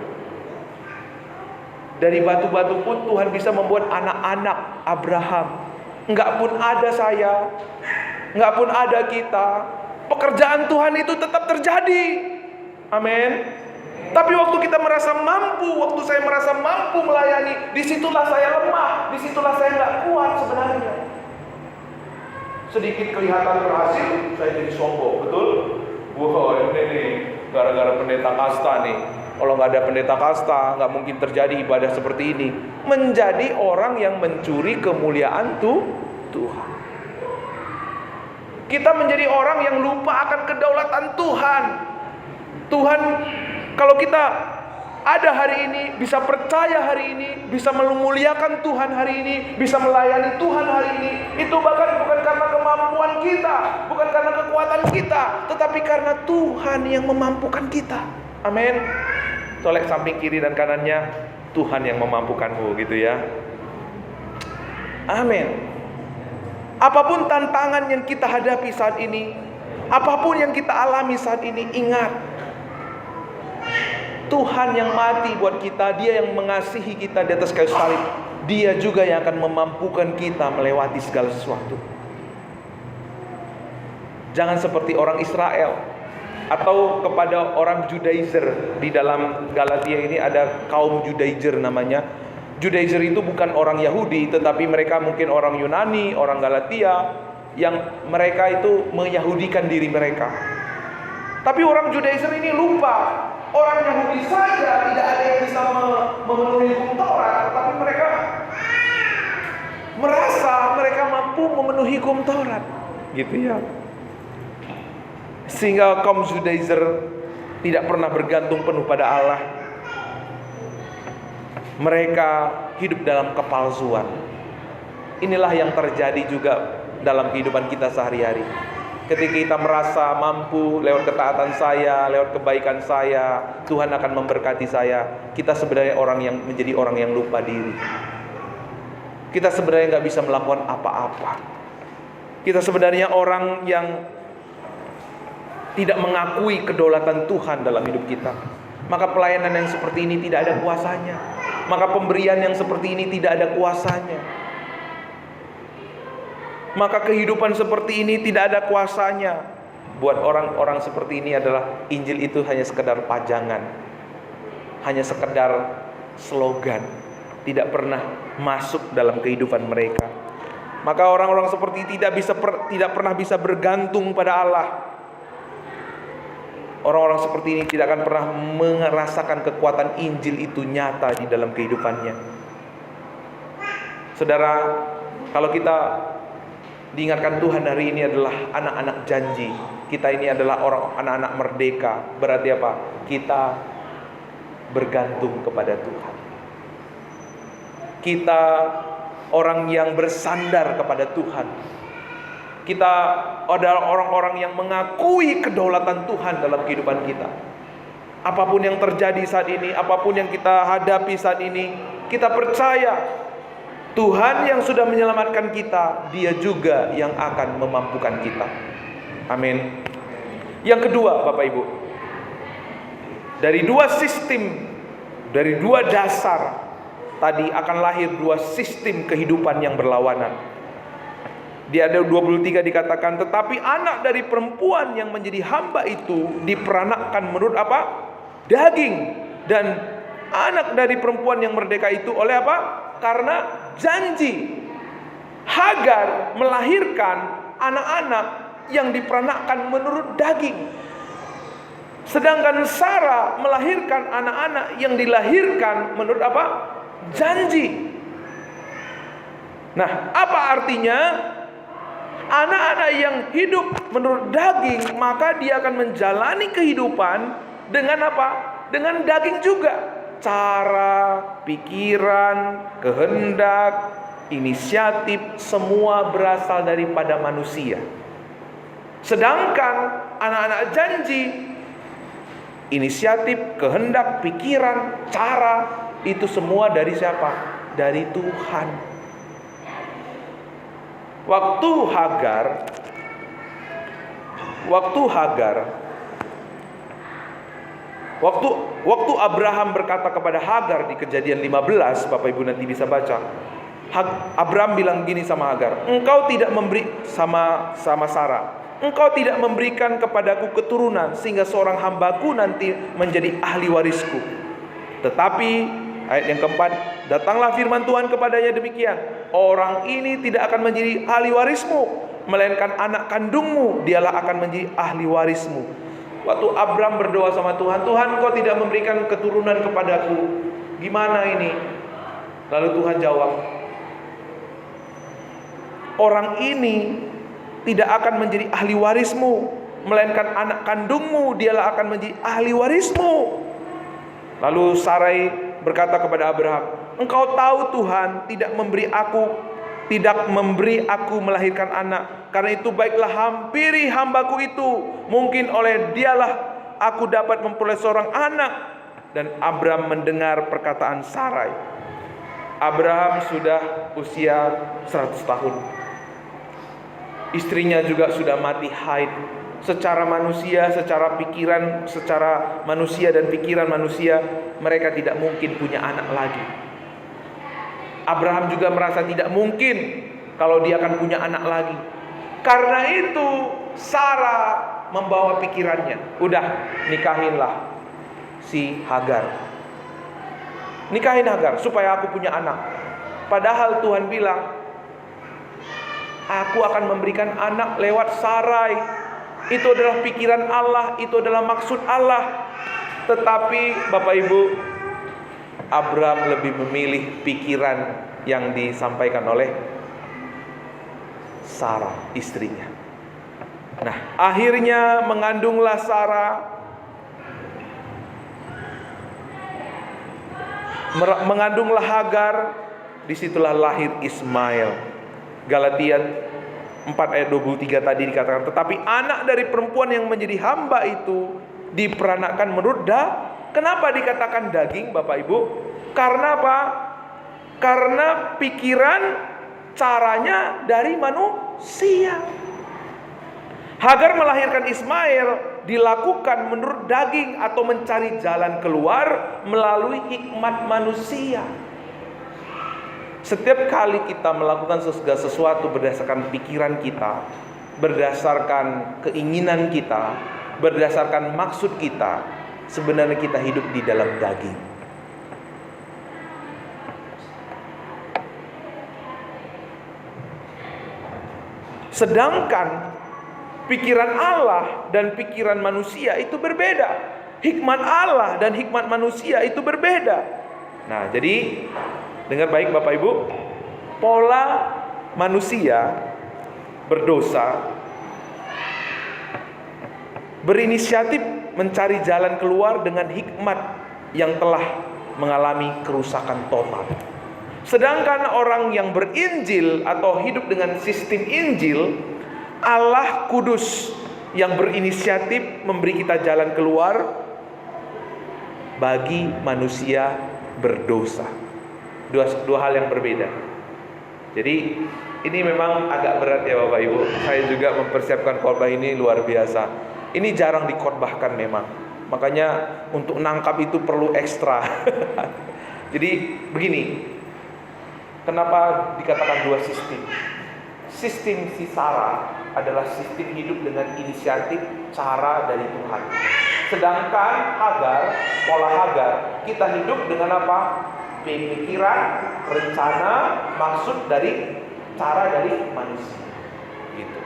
Dari batu-batu pun Tuhan bisa membuat anak-anak Abraham. Enggak pun ada saya, enggak pun ada kita, pekerjaan Tuhan itu tetap terjadi. Amin. Tapi waktu kita merasa mampu, waktu saya merasa mampu melayani, disitulah saya lemah, disitulah saya enggak kuat sebenarnya. Sedikit kelihatan berhasil, saya jadi sombong, betul? Wah, ini nih gara-gara pendeta kasta nih. Kalau nggak ada pendeta kasta, nggak mungkin terjadi ibadah seperti ini. Menjadi orang yang mencuri kemuliaan Tuhan. Kita menjadi orang yang lupa akan kedaulatan Tuhan. Tuhan, kalau kita ada hari ini, bisa percaya hari ini, bisa memuliakan Tuhan hari ini, bisa melayani Tuhan hari ini, itu bahkan bukan karena kemampuan kita, bukan karena kekuatan kita, tetapi karena Tuhan yang memampukan kita. Amin. Tolek samping kiri dan kanannya, Tuhan yang memampukanmu, gitu ya. Amin. Apapun tantangan yang kita hadapi saat ini, apapun yang kita alami saat ini, ingat, Tuhan yang mati buat kita, Dia yang mengasihi kita di atas kayu salib, Dia juga yang akan memampukan kita melewati segala sesuatu. Jangan seperti orang Israel atau kepada orang Judaizer. Di dalam Galatia ini ada kaum Judaizer namanya. Judaizer itu bukan orang Yahudi, tetapi mereka mungkin orang Yunani, orang Galatia, yang mereka itu meyahudikan diri mereka. Tapi orang Judaizer ini lupa, orang Yahudi saja tidak ada yang bisa memenuhi hukum Taurat, tetapi mereka merasa mereka mampu memenuhi hukum Taurat, gitu ya. Sehingga kaum Judaizer tidak pernah bergantung penuh pada Allah. Mereka hidup dalam kepalsuan. Inilah yang terjadi juga dalam kehidupan kita sehari-hari. Ketika kita merasa mampu lewat ketaatan saya, lewat kebaikan saya, Tuhan akan memberkati saya, kita sebenarnya menjadi orang yang lupa diri. Kita sebenarnya nggak bisa melakukan apa-apa. Kita sebenarnya orang yang tidak mengakui kedaulatan Tuhan dalam hidup kita. Maka pelayanan yang seperti ini tidak ada kuasanya. Maka pemberian yang seperti ini tidak ada kuasanya. Maka kehidupan seperti ini tidak ada kuasanya. Buat orang-orang seperti ini adalah Injil itu hanya sekedar pajangan, hanya sekedar slogan, tidak pernah masuk dalam kehidupan mereka. Maka orang-orang seperti ini tidak pernah bisa bergantung pada Allah. Orang-orang seperti ini tidak akan pernah merasakan kekuatan Injil itu nyata di dalam kehidupannya. Saudara, kalau kita diingatkan Tuhan hari ini adalah anak-anak janji, kita ini adalah anak-anak merdeka. Berarti apa? Kita bergantung kepada Tuhan. Kita orang yang bersandar kepada Tuhan. Kita adalah orang-orang yang mengakui kedaulatan Tuhan dalam kehidupan kita. Apapun yang terjadi saat ini, apapun yang kita hadapi saat ini, kita percaya Tuhan yang sudah menyelamatkan kita, Dia juga yang akan memampukan kita. Amin. Yang kedua, Bapak Ibu, dari dua sistem, dari dua dasar tadi akan lahir dua sistem kehidupan yang berlawanan. Di ayat 23 dikatakan, tetapi anak dari perempuan yang menjadi hamba itu diperanakkan menurut apa? Daging. Dan anak dari perempuan yang merdeka itu oleh apa? Karena janji. Hagar melahirkan anak-anak yang diperanakkan menurut daging. Sedangkan Sarah melahirkan anak-anak yang dilahirkan menurut apa? Janji. Nah, apa artinya? Anak-anak yang hidup menurut daging, maka dia akan menjalani kehidupan dengan apa? Dengan daging juga. Cara, pikiran, kehendak, inisiatif, semua berasal daripada manusia. Sedangkan anak-anak janji, inisiatif, kehendak, pikiran, cara, itu semua dari siapa? Dari Tuhan. Waktu Abraham berkata kepada Hagar di Kejadian 15, Bapak Ibu nanti bisa baca. Abraham bilang gini sama Hagar, engkau tidak memberi sama Sarah, engkau tidak memberikan kepadaku keturunan sehingga seorang hambaku nanti menjadi ahli warisku. Tetapi ayat yang keempat, datanglah firman Tuhan kepadanya demikian, orang ini tidak akan menjadi ahli warismu, melainkan anak kandungmu dialah akan menjadi ahli warismu. Waktu Abraham berdoa sama Tuhan, Tuhan kau tidak memberikan keturunan kepadaku, gimana ini? Lalu Tuhan jawab, orang ini tidak akan menjadi ahli warismu, melainkan anak kandungmu dialah akan menjadi ahli warismu. Lalu Sarai berkata kepada Abraham, engkau tahu Tuhan tidak memberi aku melahirkan anak. Karena itu baiklah hampiri hambaku itu, mungkin oleh dialah aku dapat memperoleh seorang anak. Dan Abraham mendengar perkataan Sarai. Abraham sudah usia 100 tahun. Istrinya juga sudah mati haid. Secara manusia, secara pikiran, secara manusia dan pikiran manusia, mereka tidak mungkin punya anak lagi. Abraham juga merasa tidak mungkin kalau dia akan punya anak lagi. Karena itu Sarah membawa pikirannya, udah nikahinlah si Hagar. Nikahin Hagar supaya aku punya anak. Padahal Tuhan bilang, aku akan memberikan anak lewat Sarai. Itu adalah pikiran Allah, itu adalah maksud Allah. Tetapi Bapak Ibu, Abraham lebih memilih pikiran yang disampaikan oleh Sarah, istrinya. Nah, akhirnya mengandunglah Sarah, mengandunglah Hagar, disitulah lahir Ismail. Galatia 4 ayat 23 tadi dikatakan, tetapi anak dari perempuan yang menjadi hamba itu diperanakkan menurut Kenapa dikatakan daging, Bapak Ibu? Karena apa? Karena pikiran caranya dari manusia. Hagar melahirkan Ismail dilakukan menurut daging atau mencari jalan keluar melalui hikmat manusia. Setiap kali kita melakukan segala sesuatu berdasarkan pikiran kita, berdasarkan keinginan kita, berdasarkan maksud kita, sebenarnya kita hidup di dalam daging. Sedangkan pikiran Allah dan pikiran manusia itu berbeda. Hikmat Allah dan hikmat manusia itu berbeda. Nah, jadi dengar baik Bapak Ibu, pola manusia berdosa, berinisiatif mencari jalan keluar dengan hikmat yang telah mengalami kerusakan total. Sedangkan orang yang berinjil atau hidup dengan sistem Injil, Allah Kudus yang berinisiatif memberi kita jalan keluar bagi manusia berdosa. Dua hal yang berbeda. Jadi ini memang agak berat ya Bapak Ibu. Saya juga mempersiapkan khotbah ini luar biasa. Ini jarang dikhotbahkan memang. Makanya untuk nangkap itu perlu ekstra. Jadi begini, kenapa dikatakan dua sistem? Sistem si Sarah adalah sistem hidup dengan inisiatif cara dari Tuhan. Sedangkan Hagar, pola Hagar, kita hidup dengan apa? Pemikiran, rencana, maksud dari cara dari manusia. Gitu.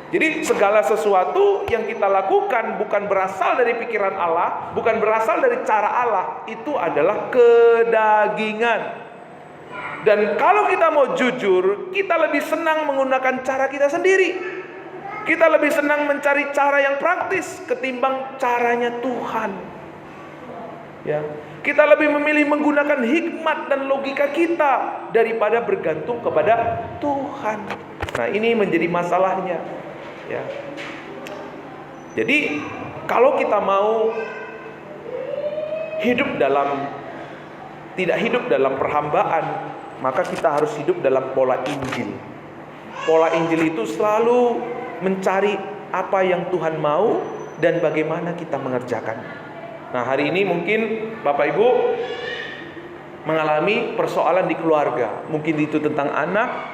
Jadi segala sesuatu yang kita lakukan bukan berasal dari pikiran Allah, bukan berasal dari cara Allah, itu adalah kedagingan. Dan kalau kita mau jujur, kita lebih senang menggunakan cara kita sendiri. Kita lebih senang mencari cara yang praktis ketimbang caranya Tuhan. Ya, kita lebih memilih menggunakan hikmat dan logika kita daripada bergantung kepada Tuhan. Nah, ini menjadi masalahnya. Ya. Jadi, kalau kita mau tidak hidup dalam perhambaan, maka kita harus hidup dalam pola Injil. Pola Injil itu selalu mencari apa yang Tuhan mau dan bagaimana kita mengerjakan. Nah, hari ini mungkin Bapak Ibu mengalami persoalan di keluarga. Mungkin itu tentang anak,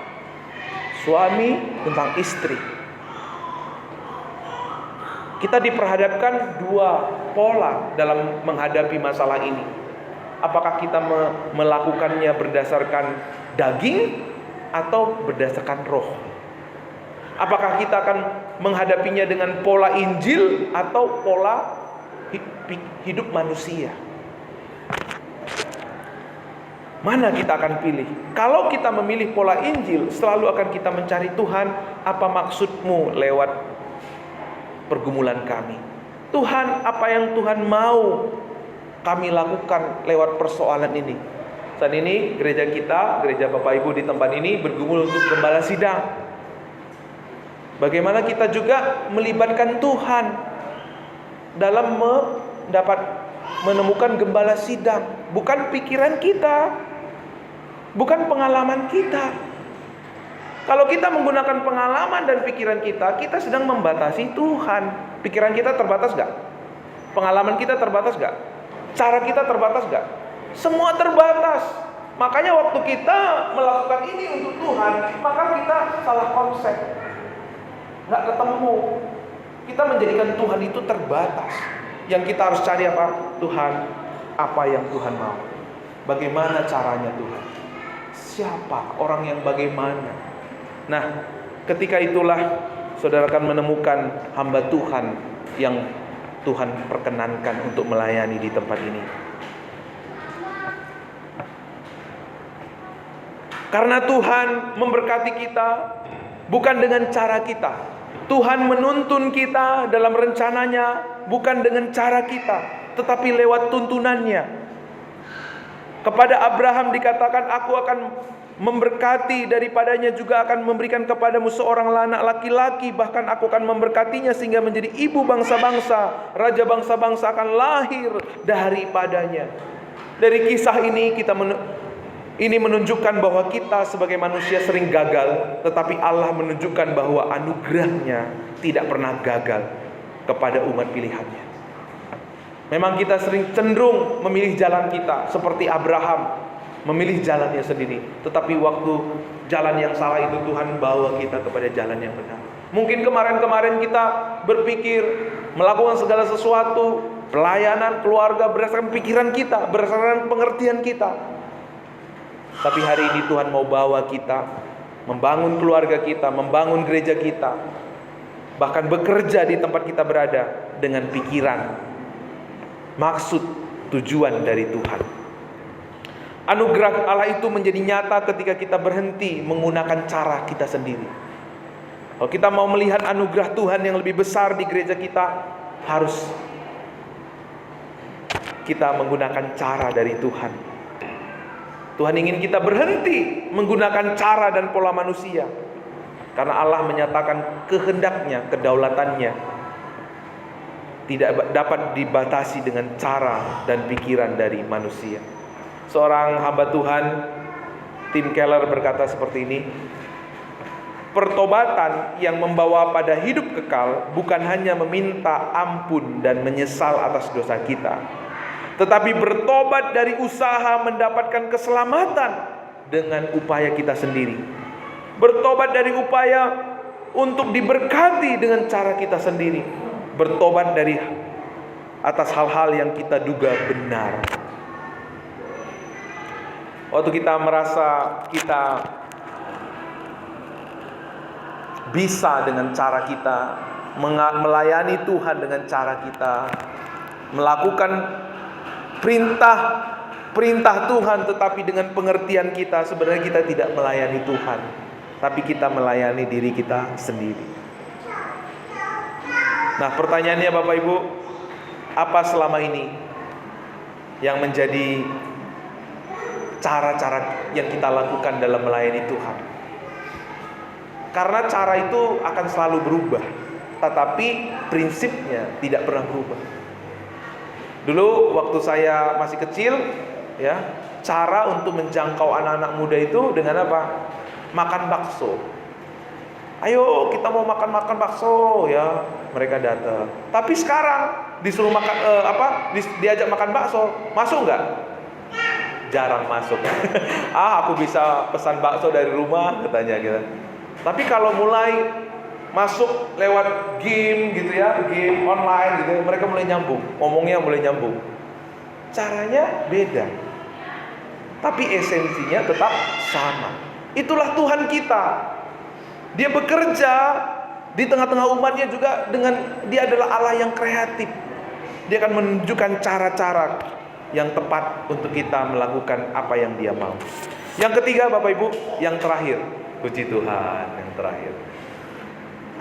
suami, tentang istri. Kita diperhadapkan dua pola dalam menghadapi masalah ini. Apakah kita melakukannya berdasarkan daging atau berdasarkan roh? Apakah kita akan menghadapinya dengan pola Injil atau pola hidup manusia? Mana kita akan pilih? Kalau kita memilih pola Injil, selalu akan kita mencari Tuhan, apa maksudmu lewat pergumulan kami? Tuhan, apa yang Tuhan mau kami lakukan lewat persoalan ini? Saat ini gereja kita, gereja Bapak Ibu di tempat ini bergumul untuk gembala sidang. Bagaimana kita juga melibatkan Tuhan dalam menemukan gembala sidang. Bukan pikiran kita, bukan pengalaman kita. Kalau kita menggunakan pengalaman dan pikiran kita, kita sedang membatasi Tuhan. Pikiran kita terbatas gak? Pengalaman kita terbatas gak? Cara kita terbatas gak? Semua terbatas. Makanya waktu kita melakukan ini untuk Tuhan, maka kita salah konsep, gak ketemu. Kita menjadikan Tuhan itu terbatas. Yang kita harus cari apa? Tuhan, apa yang Tuhan mau? Bagaimana caranya Tuhan? Siapa orang yang bagaimana? Nah, ketika itulah saudara akan menemukan hamba Tuhan yang Tuhan perkenankan untuk melayani di tempat ini. Karena Tuhan memberkati kita bukan dengan cara kita. Tuhan menuntun kita dalam rencananya bukan dengan cara kita, tetapi lewat tuntunannya. Kepada Abraham dikatakan, aku akan memberkati, daripadanya juga akan memberikan kepadamu seorang anak laki-laki, bahkan aku akan memberkatinya sehingga menjadi ibu bangsa-bangsa, raja bangsa-bangsa akan lahir daripadanya. Dari kisah ini ini menunjukkan bahwa kita sebagai manusia sering gagal, tetapi Allah menunjukkan bahwa anugerahnya tidak pernah gagal kepada umat pilihannya. Memang kita sering cenderung memilih jalan kita, seperti Abraham memilih jalannya sendiri. Tetapi waktu jalan yang salah itu, Tuhan bawa kita kepada jalan yang benar. Mungkin kemarin-kemarin kita berpikir melakukan segala sesuatu, pelayanan keluarga berdasarkan pikiran kita, berdasarkan pengertian kita. Tapi hari ini Tuhan mau bawa kita membangun keluarga kita, membangun gereja kita, bahkan bekerja di tempat kita berada dengan pikiran, maksud, tujuan dari Tuhan. Anugerah Allah itu menjadi nyata ketika kita berhenti menggunakan cara kita sendiri. Kalau kita mau melihat anugerah Tuhan yang lebih besar di gereja kita, harus kita menggunakan cara dari Tuhan. Tuhan ingin kita berhenti menggunakan cara dan pola manusia, karena Allah menyatakan kehendaknya, kedaulatannya tidak dapat dibatasi dengan cara dan pikiran dari manusia. Seorang hamba Tuhan, Tim Keller, berkata seperti ini: pertobatan yang membawa pada hidup kekal bukan hanya meminta ampun dan menyesal atas dosa kita, tetapi bertobat dari usaha mendapatkan keselamatan dengan upaya kita sendiri. Bertobat dari upaya untuk diberkati dengan cara kita sendiri. Bertobat dari atas hal-hal yang kita duga benar. Waktu kita merasa kita bisa dengan cara kita, melayani Tuhan dengan cara kita, melakukan perintah Tuhan, tetapi dengan pengertian kita sebenarnya kita tidak melayani Tuhan, tapi kita melayani diri kita sendiri. Nah, pertanyaannya Bapak Ibu, apa selama ini yang menjadi cara-cara yang kita lakukan dalam melayani Tuhan? Karena cara itu akan selalu berubah, tetapi prinsipnya tidak pernah berubah. Dulu waktu saya masih kecil, ya, cara untuk menjangkau anak-anak muda itu dengan apa? Makan bakso. Ayo kita mau makan bakso, ya, mereka datang. Tapi sekarang disuruh makan diajak makan bakso, masuk nggak? Jarang masuk. Aku bisa pesan bakso dari rumah, katanya gitu. Tapi kalau mulai masuk lewat game gitu ya, game online gitu, mereka mulai nyambung, ngomongnya mulai nyambung. Caranya beda, tapi esensinya tetap sama. Itulah Tuhan kita. Dia bekerja di tengah-tengah umatnya juga dengan dia adalah Allah yang kreatif. Dia akan menunjukkan cara-cara yang tepat untuk kita melakukan apa yang dia mau. Yang ketiga Bapak Ibu, yang terakhir, puji Tuhan, yang terakhir.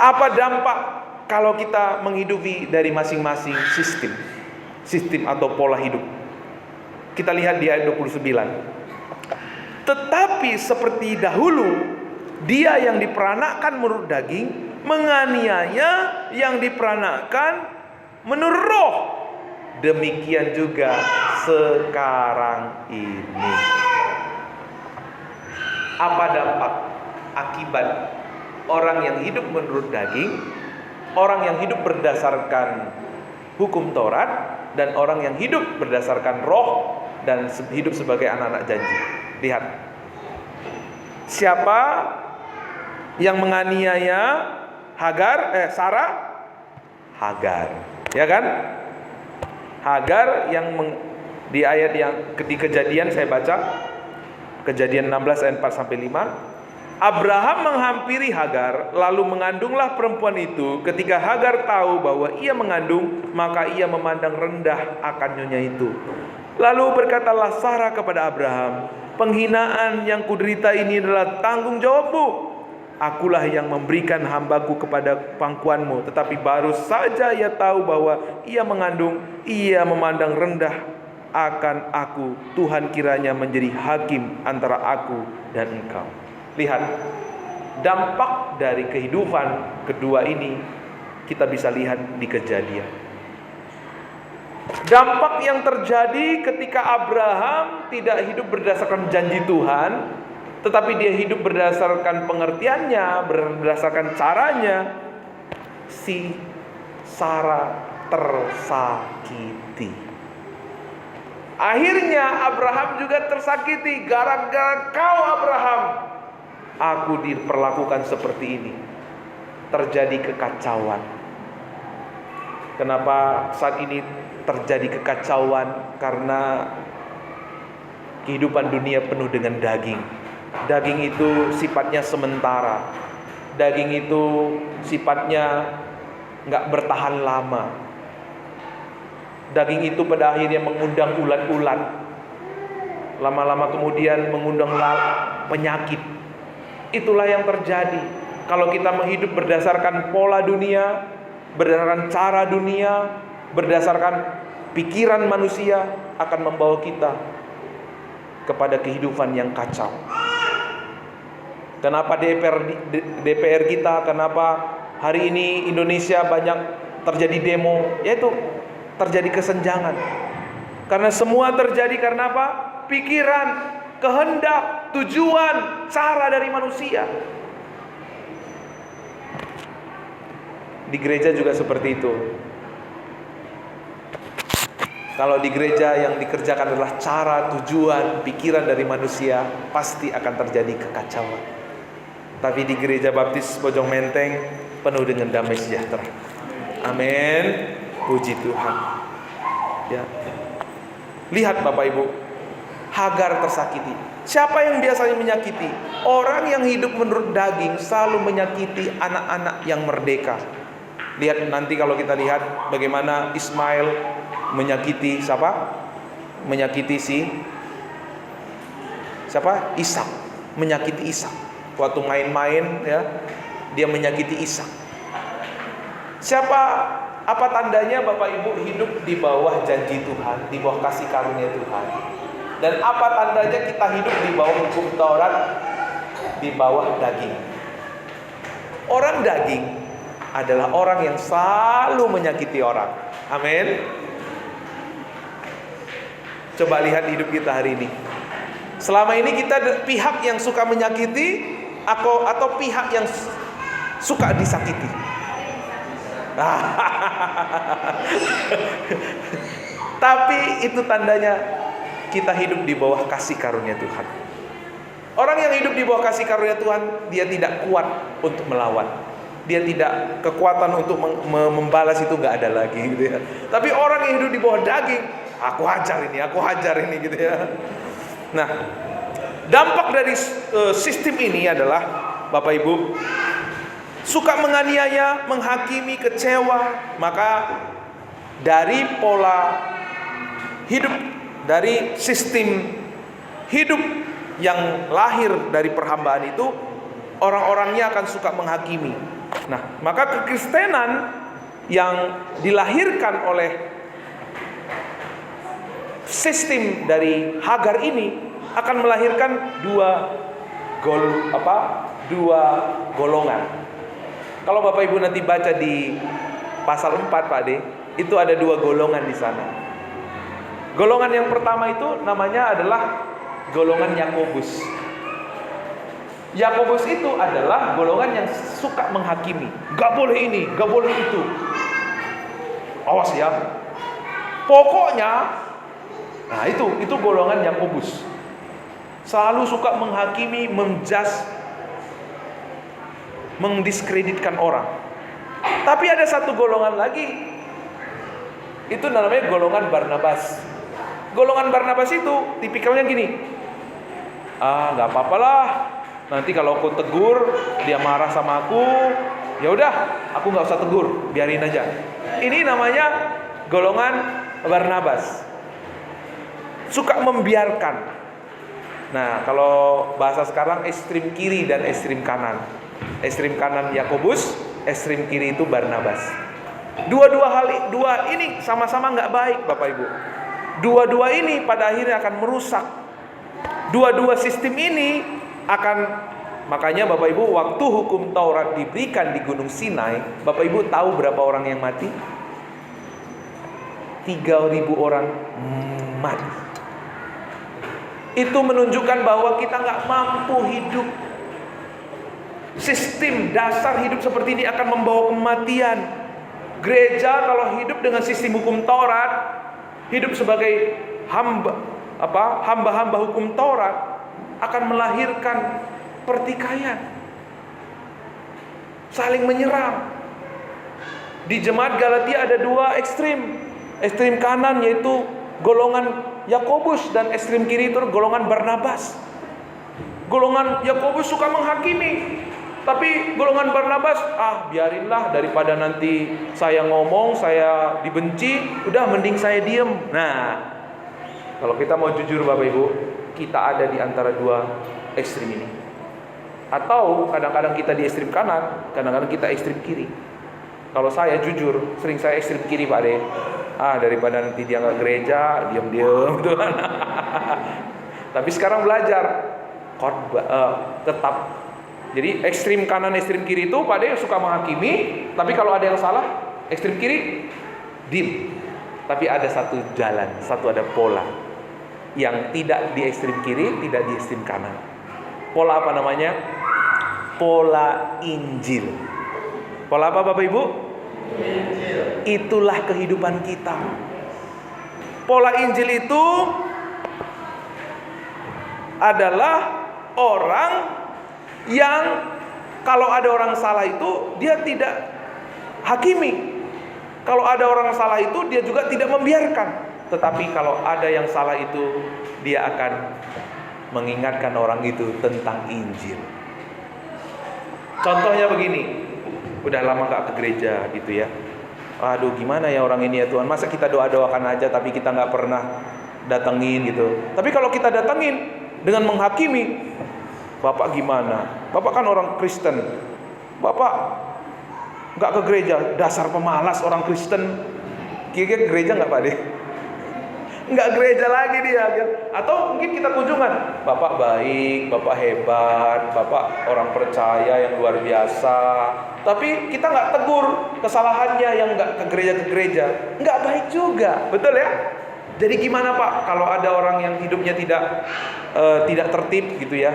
Apa dampak kalau kita menghidupi dari masing-masing sistem atau pola hidup? Kita lihat di ayat 29. Tetapi seperti dahulu, dia yang diperanakkan menurut daging menganiaya yang diperanakkan menurut roh. Demikian juga sekarang ini. Apa dampak akibat orang yang hidup menurut daging, orang yang hidup berdasarkan hukum Taurat, dan orang yang hidup berdasarkan roh dan hidup sebagai anak-anak janji? Lihat, siapa yang menganiaya Sarah? Hagar, ya kan? Hagar yang di ayat yang di Kejadian saya baca, Kejadian 16 ayat 4 sampai 5. Abraham menghampiri Hagar, lalu mengandunglah perempuan itu. Ketika Hagar tahu bahwa ia mengandung, maka ia memandang rendah akan nyonya itu. Lalu berkatalah Sarah kepada Abraham, penghinaan yang kuderita ini adalah tanggung jawabmu. Akulah yang memberikan hambaku kepada pangkuanmu. Tetapi baru saja ia tahu bahwa ia mengandung, ia memandang rendah akan aku. Tuhan kiranya menjadi hakim antara aku dan engkau. Lihat, dampak dari kehidupan kedua ini kita bisa lihat di Kejadian. Dampak yang terjadi ketika Abraham tidak hidup berdasarkan janji Tuhan, tetapi dia hidup berdasarkan pengertiannya, berdasarkan caranya. Si Sarah tersakiti. Akhirnya Abraham juga tersakiti. Gara-gara kau Abraham, aku diperlakukan seperti ini. Terjadi kekacauan. Kenapa saat ini terjadi kekacauan? Karena kehidupan dunia penuh dengan daging. Daging itu sifatnya sementara. Daging itu sifatnya gak bertahan lama. Daging itu pada akhirnya mengundang ulat-ulat. Lama-lama kemudian mengundang penyakit. Itulah yang terjadi kalau kita menghidup berdasarkan pola dunia, berdasarkan cara dunia, berdasarkan pikiran manusia, akan membawa kita kepada kehidupan yang kacau. Kenapa DPR kita, kenapa hari ini Indonesia banyak terjadi demo? Yaitu terjadi kesenjangan. Karena semua terjadi karena apa? Pikiran, kehendak, tujuan, cara dari manusia. Di gereja juga seperti itu. Kalau di gereja yang dikerjakan adalah cara, tujuan, pikiran dari manusia, pasti akan terjadi kekacauan. Tapi di gereja Baptis Bojong Menteng penuh dengan damai sejahtera. Amin. Puji Tuhan. Ya. Lihat Bapak Ibu, Hagar tersakiti. Siapa yang biasanya menyakiti? Orang yang hidup menurut daging selalu menyakiti anak-anak yang merdeka. Lihat nanti kalau kita lihat bagaimana Ismail menyakiti siapa? Menyakiti siapa? Ishak. Menyakiti Ishak. Waktu main-main ya, dia menyakiti Ishak. Apa tandanya Bapak Ibu hidup di bawah janji Tuhan, di bawah kasih karunia Tuhan? Dan apa tandanya kita hidup di bawah hukum Taurat, di bawah daging? Orang daging adalah orang yang selalu menyakiti orang. Amin. Coba lihat hidup kita hari ini. Selama ini kita pihak yang suka menyakiti atau pihak yang suka disakiti? Tapi itu tandanya kita hidup di bawah kasih karunia Tuhan. Orang yang hidup di bawah kasih karunia Tuhan, dia tidak kuat untuk melawan. Dia tidak kekuatan untuk membalas, itu nggak ada lagi gitu ya. Tapi orang yang hidup di bawah daging, aku hajar ini gitu ya. Nah, dampak dari sistem ini adalah Bapak Ibu suka menganiaya, menghakimi, kecewa. Maka dari pola hidup, dari sistem hidup yang lahir dari perhambaan itu, orang-orangnya akan suka menghakimi. Nah, maka kekristenan yang dilahirkan oleh sistem dari Hagar ini akan melahirkan dua golongan. Kalau Bapak Ibu nanti baca di pasal 4 Pak De, itu ada dua golongan di sana. Golongan yang pertama itu namanya adalah golongan Yakobus. Yakobus itu adalah golongan yang suka menghakimi. Gak boleh ini, gak boleh itu. Awas ya. Pokoknya, nah itu golongan Yakobus. Selalu suka menghakimi, menjudge, mendiskreditkan orang. Tapi ada satu golongan lagi, itu namanya golongan Barnabas. Golongan Barnabas itu tipikalnya gini, nggak apa-apalah, nanti kalau aku tegur dia marah sama aku, ya udah, aku nggak usah tegur, biarin aja. Ini namanya golongan Barnabas, suka membiarkan. Nah, kalau bahasa sekarang ekstrem kiri dan ekstrem kanan. Ekstrem kanan Yakobus, ekstrem kiri itu Barnabas. Dua ini sama-sama nggak baik, Bapak Ibu. Dua-dua ini pada akhirnya akan merusak. Dua-dua sistem ini akan, makanya Bapak Ibu, waktu hukum Taurat diberikan di Gunung Sinai, Bapak Ibu tahu berapa orang yang mati? 3.000 orang mati. Itu menunjukkan bahwa kita nggak mampu hidup. Sistem dasar hidup seperti ini akan membawa kematian. Gereja kalau hidup dengan sistem hukum Taurat, hidup sebagai hamba-hamba hukum Taurat, akan melahirkan pertikaian, saling menyerang. Di jemaat Galatia ada dua ekstrem. Ekstrem kanan yaitu golongan Yakobus, dan ekstrem kiri itu golongan Barnabas. Golongan Yakobus suka menghakimi, tapi golongan Barnabas, biarinlah, daripada nanti saya ngomong, saya dibenci, udah mending saya diem. Nah, kalau kita mau jujur Bapak Ibu, kita ada di antara dua ekstrem ini. Atau kadang-kadang kita di ekstrem kanan, kadang-kadang kita ekstrem kiri. Kalau saya jujur, sering saya ekstrem kiri Pak De. Daripada nanti dia nggak gereja, diam-diam gitu kan. Tapi sekarang belajar tetap. Jadi ekstrem kanan, ekstrem kiri itu Pak De suka menghakimi, tapi kalau ada yang salah, ekstrem kiri dim. Tapi ada satu jalan, ada pola yang tidak di ekstrem kiri, tidak di ekstrem kanan. Pola apa namanya? Pola Injil. Pola apa Bapak Ibu? Injil. Itulah kehidupan kita. Pola Injil itu adalah orang yang kalau ada orang salah itu dia tidak hakimi. Kalau ada orang salah itu dia juga tidak membiarkan. Tetapi kalau ada yang salah itu, dia akan mengingatkan orang itu tentang Injil. Contohnya begini, udah lama gak ke gereja gitu ya. Aduh, gimana ya orang ini ya Tuhan, masa kita doa-doakan aja tapi kita gak pernah datengin gitu. Tapi kalau kita datengin dengan menghakimi, Bapak gimana? Bapak kan orang Kristen, Bapak gak ke gereja, dasar pemalas orang Kristen. Kira-kira gereja gak Pak De? Nggak gereja lagi dia. Atau mungkin kita kunjungan, Bapak baik, Bapak hebat, Bapak orang percaya yang luar biasa, tapi kita nggak tegur kesalahannya yang nggak ke gereja, nggak baik juga, betul ya? Jadi gimana Pak kalau ada orang yang hidupnya tidak tertib gitu ya?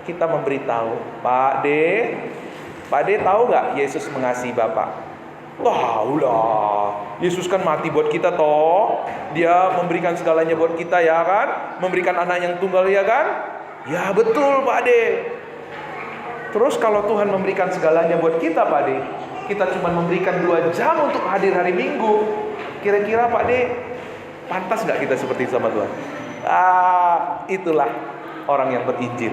Kita memberitahu, Pak D tahu nggak Yesus mengasihi Bapak? Tahu lah, Yesus kan mati buat kita toh. Dia memberikan segalanya buat kita ya kan, memberikan anak yang tunggal ya kan. Ya betul Pak De. Terus kalau Tuhan memberikan segalanya buat kita Pak De, kita cuma memberikan 2 jam untuk hadir hari Minggu, kira-kira Pak De pantas gak kita seperti itu sama Tuhan? Itulah orang yang berinjil.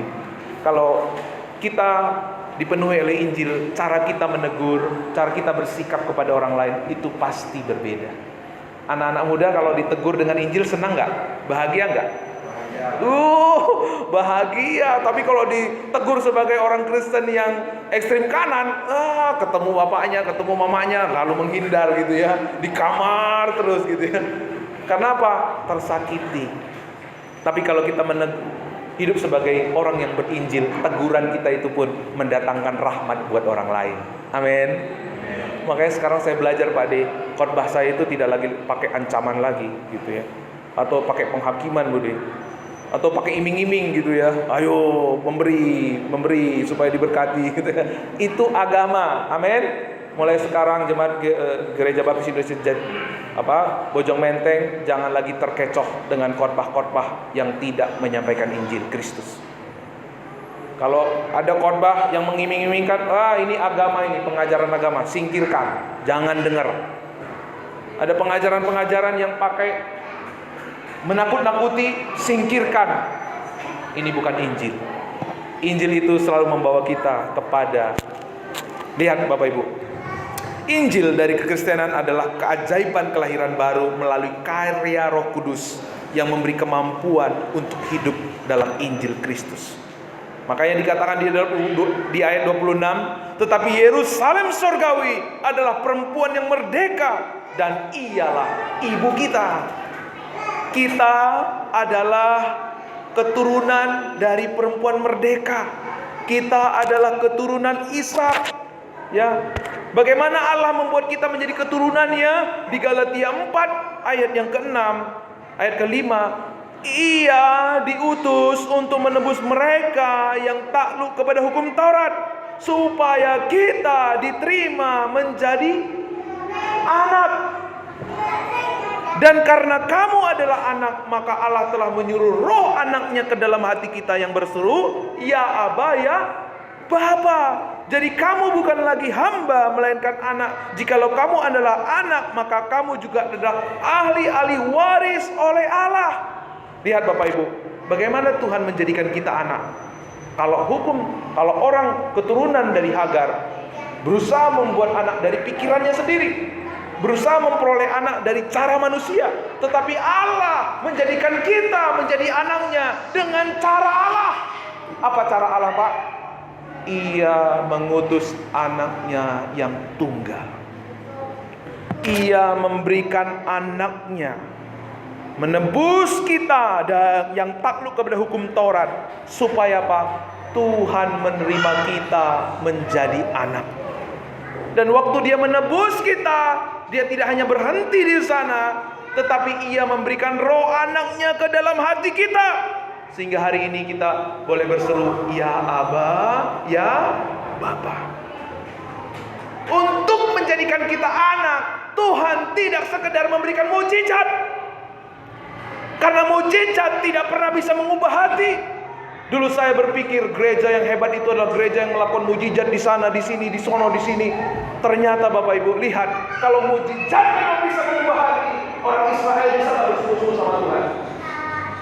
Kalau kita dipenuhi oleh Injil, cara kita menegur, cara kita bersikap kepada orang lain itu pasti berbeda. Anak-anak muda kalau ditegur dengan Injil senang nggak? Bahagia nggak? Bahagia. Tapi kalau ditegur sebagai orang Kristen yang ekstrim kanan, ketemu bapaknya, ketemu mamanya, lalu menghindar gitu ya, di kamar terus gitu ya. Karena apa? Tersakiti. Tapi kalau kita hidup sebagai orang yang berinjil, teguran kita itu pun mendatangkan rahmat buat orang lain. Amin. Makanya sekarang saya belajar Pak De, khotbah saya itu tidak lagi pakai ancaman lagi gitu ya, atau pakai penghakiman Bu De, atau pakai iming-iming gitu ya. Ayo memberi supaya diberkati gitu ya. Itu agama. Amin. Mulai sekarang jemaat Gereja Baptis Indonesia Bojong Menteng jangan lagi terkecoh dengan khotbah-khotbah yang tidak menyampaikan Injil Kristus. Kalau ada khotbah yang mengiming-imingkan, ini agama, ini pengajaran agama, singkirkan, jangan dengar. Ada pengajaran-pengajaran yang pakai menakut-nakuti, singkirkan. Ini bukan Injil. Injil itu selalu membawa kita kepada, lihat Bapak Ibu, Injil dari kekristenan adalah keajaiban kelahiran baru melalui karya Roh Kudus yang memberi kemampuan untuk hidup dalam Injil Kristus. Makanya dikatakan di ayat 26, tetapi Yerusalem surgawi adalah perempuan yang merdeka dan ialah ibu kita. Kita adalah keturunan dari perempuan merdeka. Kita adalah keturunan Ishak. Ya, bagaimana Allah membuat kita menjadi keturunannya? Di Galatia 4 ayat yang ke-6, ayat ke-5, Ia diutus untuk menebus mereka yang takluk kepada hukum Taurat, supaya kita diterima menjadi anak. Dan karena kamu adalah anak, maka Allah telah menyuruh roh anaknya ke dalam hati kita yang berseru, Ya Aba, ya Bapa. Jadi kamu bukan lagi hamba, melainkan anak. Jikalau kamu adalah anak, maka kamu juga adalah ahli-ahli waris oleh Allah. Lihat Bapak Ibu, bagaimana Tuhan menjadikan kita anak. Kalau orang keturunan dari Hagar berusaha membuat anak dari pikirannya sendiri, berusaha memperoleh anak dari cara manusia, tetapi Allah menjadikan kita menjadi anaknya dengan cara Allah. Apa cara Allah Pak? Ia mengutus anaknya yang tunggal. Ia memberikan anaknya menebus kita dan yang takluk kepada hukum Taurat, supaya apa? Tuhan menerima kita menjadi anak. Dan waktu Dia menebus kita, Dia tidak hanya berhenti di sana, tetapi Ia memberikan roh anaknya ke dalam hati kita, sehingga hari ini kita boleh berseru, Ya Aba, ya Bapa. Untuk menjadikan kita anak, Tuhan tidak sekedar memberikan mukjizat. Karena mukjizat tidak pernah bisa mengubah hati. Dulu saya berpikir gereja yang hebat itu adalah gereja yang melakukan mujizat di sana, di sini, di sono, di sini. Ternyata Bapak Ibu lihat, kalau mujizat memang bisa mengubah hati, orang Israel bisa nggak bersekutu sama Tuhan?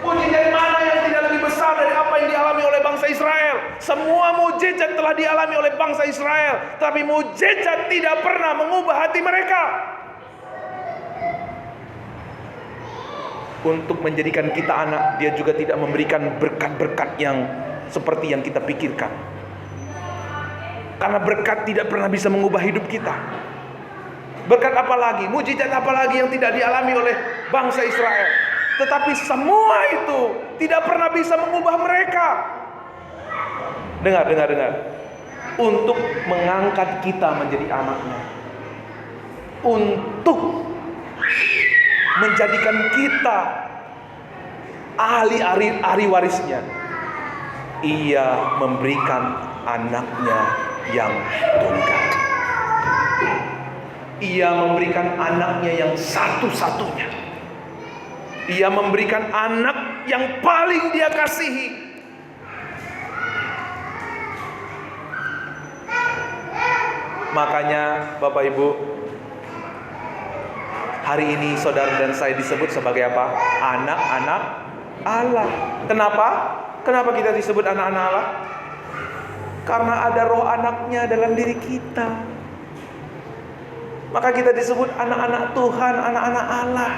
Mujizat mana yang tidak lebih besar dari apa yang dialami oleh bangsa Israel? Semua mujizat telah dialami oleh bangsa Israel, tapi mujizat tidak pernah mengubah hati mereka. Untuk menjadikan kita anak, Dia juga tidak memberikan berkat-berkat yang seperti yang kita pikirkan. Karena berkat tidak pernah bisa mengubah hidup kita. Berkat apa lagi, mujizat apa lagi yang tidak dialami oleh bangsa Israel? Tetapi semua itu tidak pernah bisa mengubah mereka. Dengar. Untuk mengangkat kita menjadi anaknya, untuk menjadikan kita ahli warisnya, Ia memberikan anaknya yang tunggal. Ia memberikan anaknya yang satu-satunya. Ia memberikan anak yang paling Dia kasihi. Makanya Bapak Ibu, hari ini saudara dan saya disebut sebagai apa? Anak-anak Allah. Kenapa? Kenapa kita disebut anak-anak Allah? Karena ada roh anaknya dalam diri kita. Maka kita disebut anak-anak Tuhan, anak-anak Allah.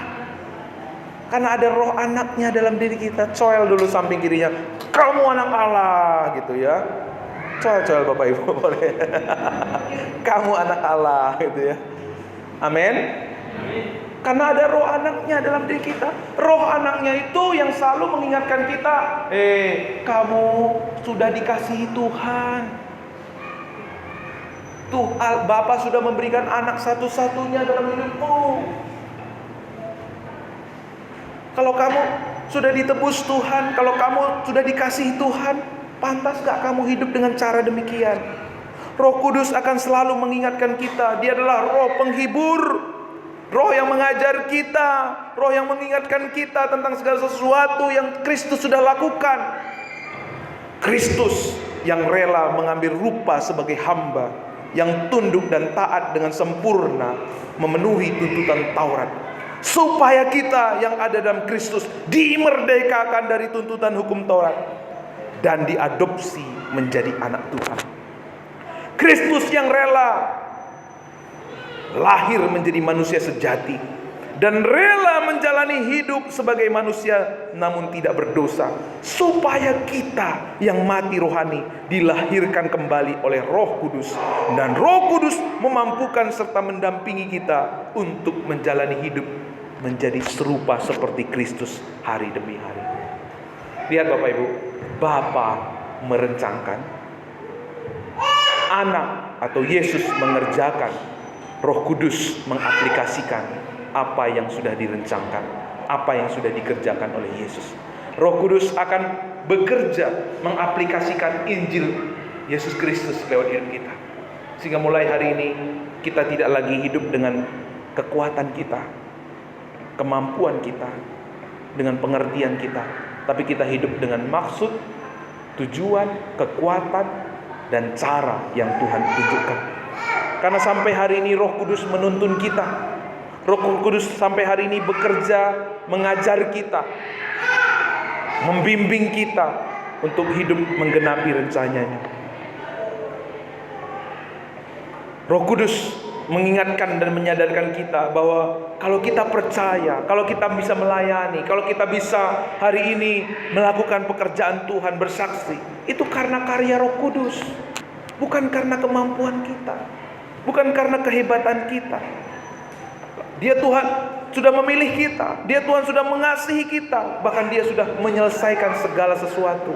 Karena ada roh anaknya dalam diri kita. Coel dulu samping kirinya, kamu anak Allah, gitu ya. Coel Bapak Ibu boleh. Kamu anak Allah, gitu ya. Amin. Karena ada roh anaknya dalam diri kita. Roh anaknya itu yang selalu mengingatkan kita, kamu sudah dikasihi Tuhan. Bapa sudah memberikan anak satu-satunya dalam hidupmu. Kalau kamu sudah ditebus Tuhan, kalau kamu sudah dikasihi Tuhan, pantas gak kamu hidup dengan cara demikian? Roh Kudus akan selalu mengingatkan kita. Dia adalah roh penghibur, roh yang mengajar kita, roh yang mengingatkan kita tentang segala sesuatu yang Kristus sudah lakukan. Kristus yang rela mengambil rupa sebagai hamba, yang tunduk dan taat dengan sempurna memenuhi tuntutan Taurat, supaya kita yang ada dalam Kristus dimerdekakan dari tuntutan hukum Taurat dan diadopsi menjadi anak Tuhan. Kristus yang rela lahir menjadi manusia sejati dan rela menjalani hidup sebagai manusia namun tidak berdosa, supaya kita yang mati rohani dilahirkan kembali oleh Roh Kudus, dan Roh Kudus memampukan serta mendampingi kita untuk menjalani hidup menjadi serupa seperti Kristus hari demi hari. Lihat Bapak Ibu, Bapa merencanakan, Anak atau Yesus mengerjakan, Roh Kudus mengaplikasikan apa yang sudah direncanakan, apa yang sudah dikerjakan oleh Yesus. Roh Kudus akan bekerja mengaplikasikan Injil Yesus Kristus lewat hidup kita. Sehingga mulai hari ini kita tidak lagi hidup dengan kekuatan kita, kemampuan kita, dengan pengertian kita, tapi kita hidup dengan maksud, tujuan, kekuatan, dan cara yang Tuhan tunjukkan. Karena sampai hari ini Roh Kudus menuntun kita. Roh Kudus sampai hari ini bekerja, mengajar kita, membimbing kita untuk hidup menggenapi rencananya. Roh Kudus mengingatkan dan menyadarkan kita bahwa kalau kita percaya, kalau kita bisa melayani, kalau kita bisa hari ini melakukan pekerjaan Tuhan, bersaksi, itu karena karya Roh Kudus, bukan karena kemampuan kita, bukan karena kehebatan kita. Dia Tuhan sudah memilih kita, Dia Tuhan sudah mengasihi kita, bahkan Dia sudah menyelesaikan segala sesuatu.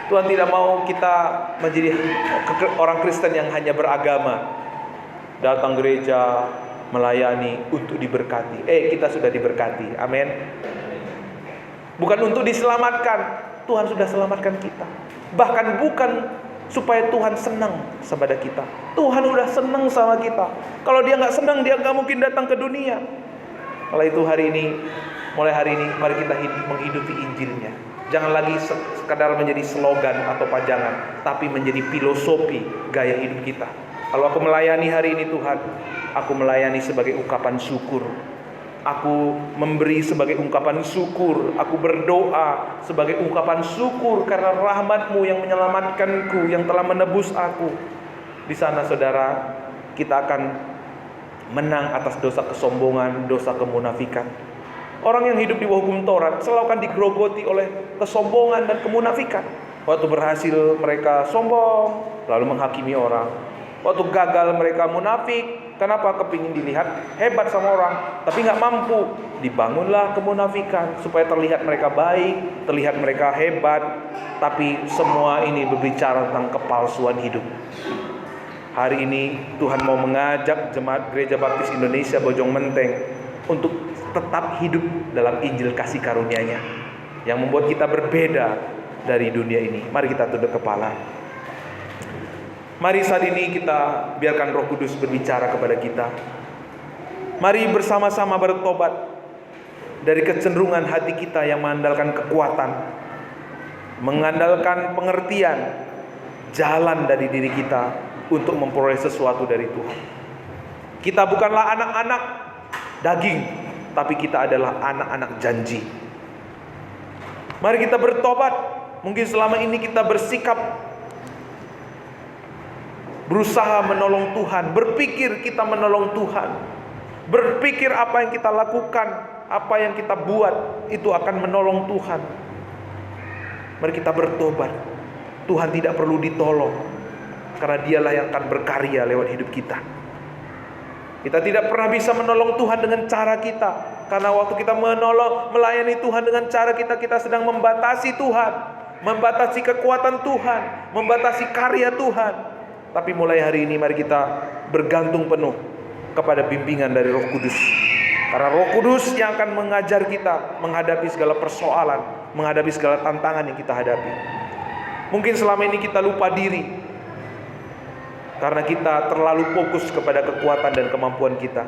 Tuhan tidak mau kita menjadi orang Kristen yang hanya beragama, datang gereja, melayani untuk diberkati. Kita sudah diberkati, amin. Bukan untuk diselamatkan, Tuhan sudah selamatkan kita. Bahkan bukan supaya Tuhan senang kepada kita. Tuhan sudah senang sama kita. Kalau Dia nggak senang, Dia nggak mungkin datang ke dunia. Oleh itu hari ini, mulai hari ini, mari kita menghidupi Injilnya. Jangan lagi sekadar menjadi slogan atau pajangan, tapi menjadi filosofi gaya hidup kita. Kalau aku melayani hari ini Tuhan, aku melayani sebagai ungkapan syukur. Aku memberi sebagai ungkapan syukur. Aku berdoa sebagai ungkapan syukur karena rahmat-Mu yang menyelamatkanku, yang telah menebus aku. Di sana saudara, kita akan menang atas dosa kesombongan, dosa kemunafikan. Orang yang hidup di bawah hukum Taurat selalu akan digerogoti oleh kesombongan dan kemunafikan. Waktu berhasil mereka sombong, lalu menghakimi orang. Waktu gagal mereka munafik. Kenapa? Kepingin dilihat hebat sama orang, tapi gak mampu. Dibangunlah kemunafikan supaya terlihat mereka baik, terlihat mereka hebat. Tapi semua ini berbicara tentang kepalsuan hidup. Hari ini Tuhan mau mengajak jemaat Gereja Baptis Indonesia Bojong Menteng untuk tetap hidup dalam Injil kasih karunia-Nya yang membuat kita berbeda dari dunia ini. Mari kita tunduk kepala. Mari saat ini kita biarkan Roh Kudus berbicara kepada kita. Mari bersama-sama bertobat dari kecenderungan hati kita yang mengandalkan kekuatan, mengandalkan pengertian, jalan dari diri kita untuk memperoleh sesuatu dari Tuhan. Kita bukanlah anak-anak daging, tapi kita adalah anak-anak janji. Mari kita bertobat. Mungkin selama ini kita bersikap berusaha menolong Tuhan, berpikir kita menolong Tuhan, berpikir apa yang kita lakukan, apa yang kita buat itu akan menolong Tuhan. Mari kita bertobat. Tuhan tidak perlu ditolong, karena Dialah yang akan berkarya lewat hidup kita. Kita tidak pernah bisa menolong Tuhan dengan cara kita, karena waktu kita melayani Tuhan dengan cara kita, kita sedang membatasi Tuhan, membatasi kekuatan Tuhan, membatasi karya Tuhan. Tapi mulai hari ini mari kita bergantung penuh kepada bimbingan dari Roh Kudus. Karena Roh Kudus yang akan mengajar kita menghadapi segala persoalan, menghadapi segala tantangan yang kita hadapi. Mungkin selama ini kita lupa diri, karena kita terlalu fokus kepada kekuatan dan kemampuan kita.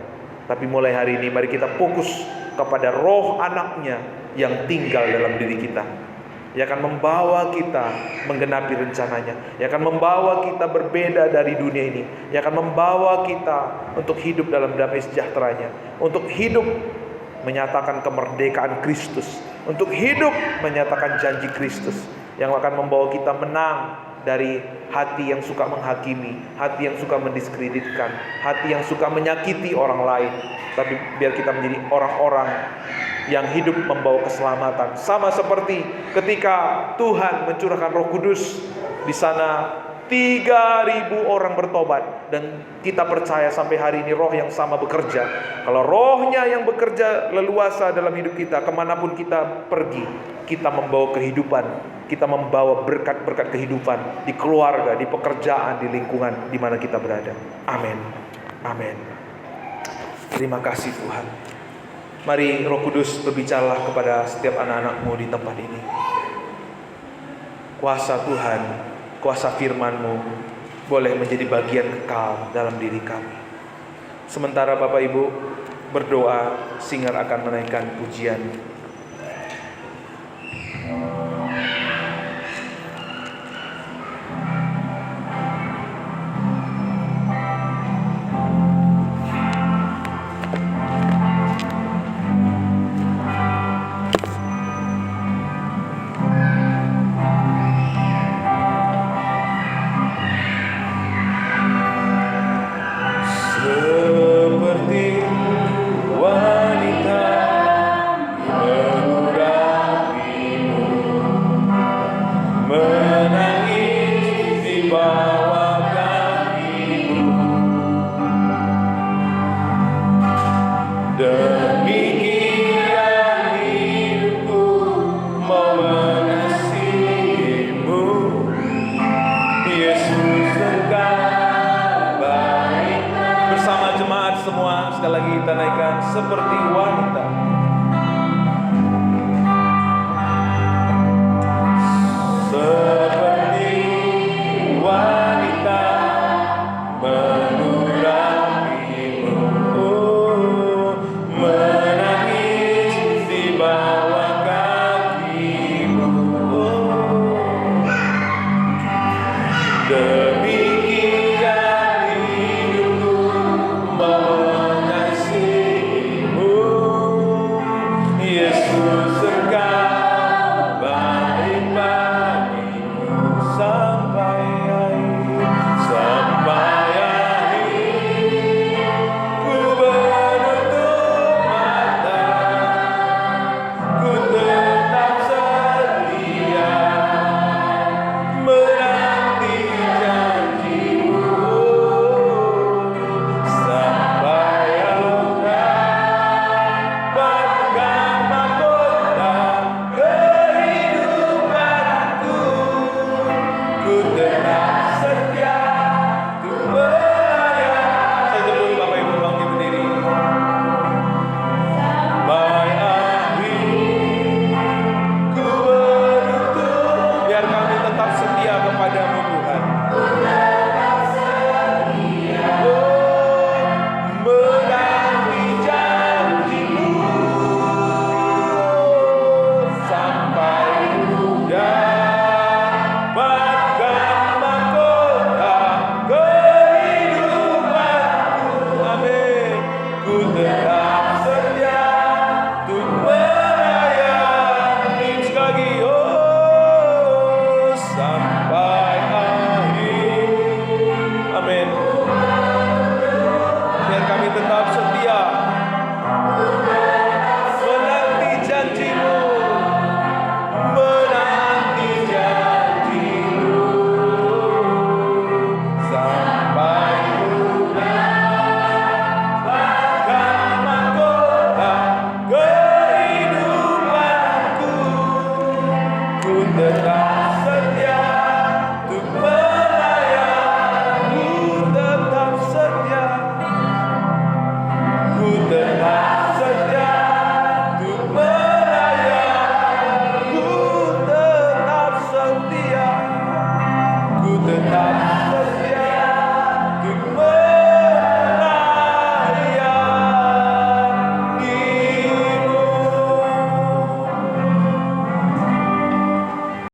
Tapi mulai hari ini mari kita fokus kepada Roh Anaknya yang tinggal dalam diri kita, yang akan membawa kita menggenapi rencananya, yang akan membawa kita berbeda dari dunia ini, yang akan membawa kita untuk hidup dalam damai sejahteranya, untuk hidup menyatakan kemerdekaan Kristus, untuk hidup menyatakan janji Kristus, yang akan membawa kita menang dari hati yang suka menghakimi, hati yang suka mendiskreditkan, hati yang suka menyakiti orang lain. Tapi biar kita menjadi orang-orang yang hidup membawa keselamatan. Sama seperti ketika Tuhan mencurahkan Roh Kudus, di sana 3.000 orang bertobat, dan kita percaya sampai hari ini Roh yang sama bekerja. Kalau Rohnya yang bekerja leluasa dalam hidup kita, kemanapun kita pergi, kita membawa kehidupan, kita membawa berkat-berkat kehidupan di keluarga, di pekerjaan, di lingkungan di mana kita berada. Amin. Amin. Terima kasih Tuhan. Mari Roh Kudus berbicaralah kepada setiap anak-anak-Mu di tempat ini. Kuasa Tuhan, kuasa firman-Mu boleh menjadi bagian kekal dalam diri kami. Sementara Bapak Ibu berdoa, singer akan menaikkan pujian. Seperti wanita, seperti wanita mengurapimu, menangis di bawah kakimu. tetap setia.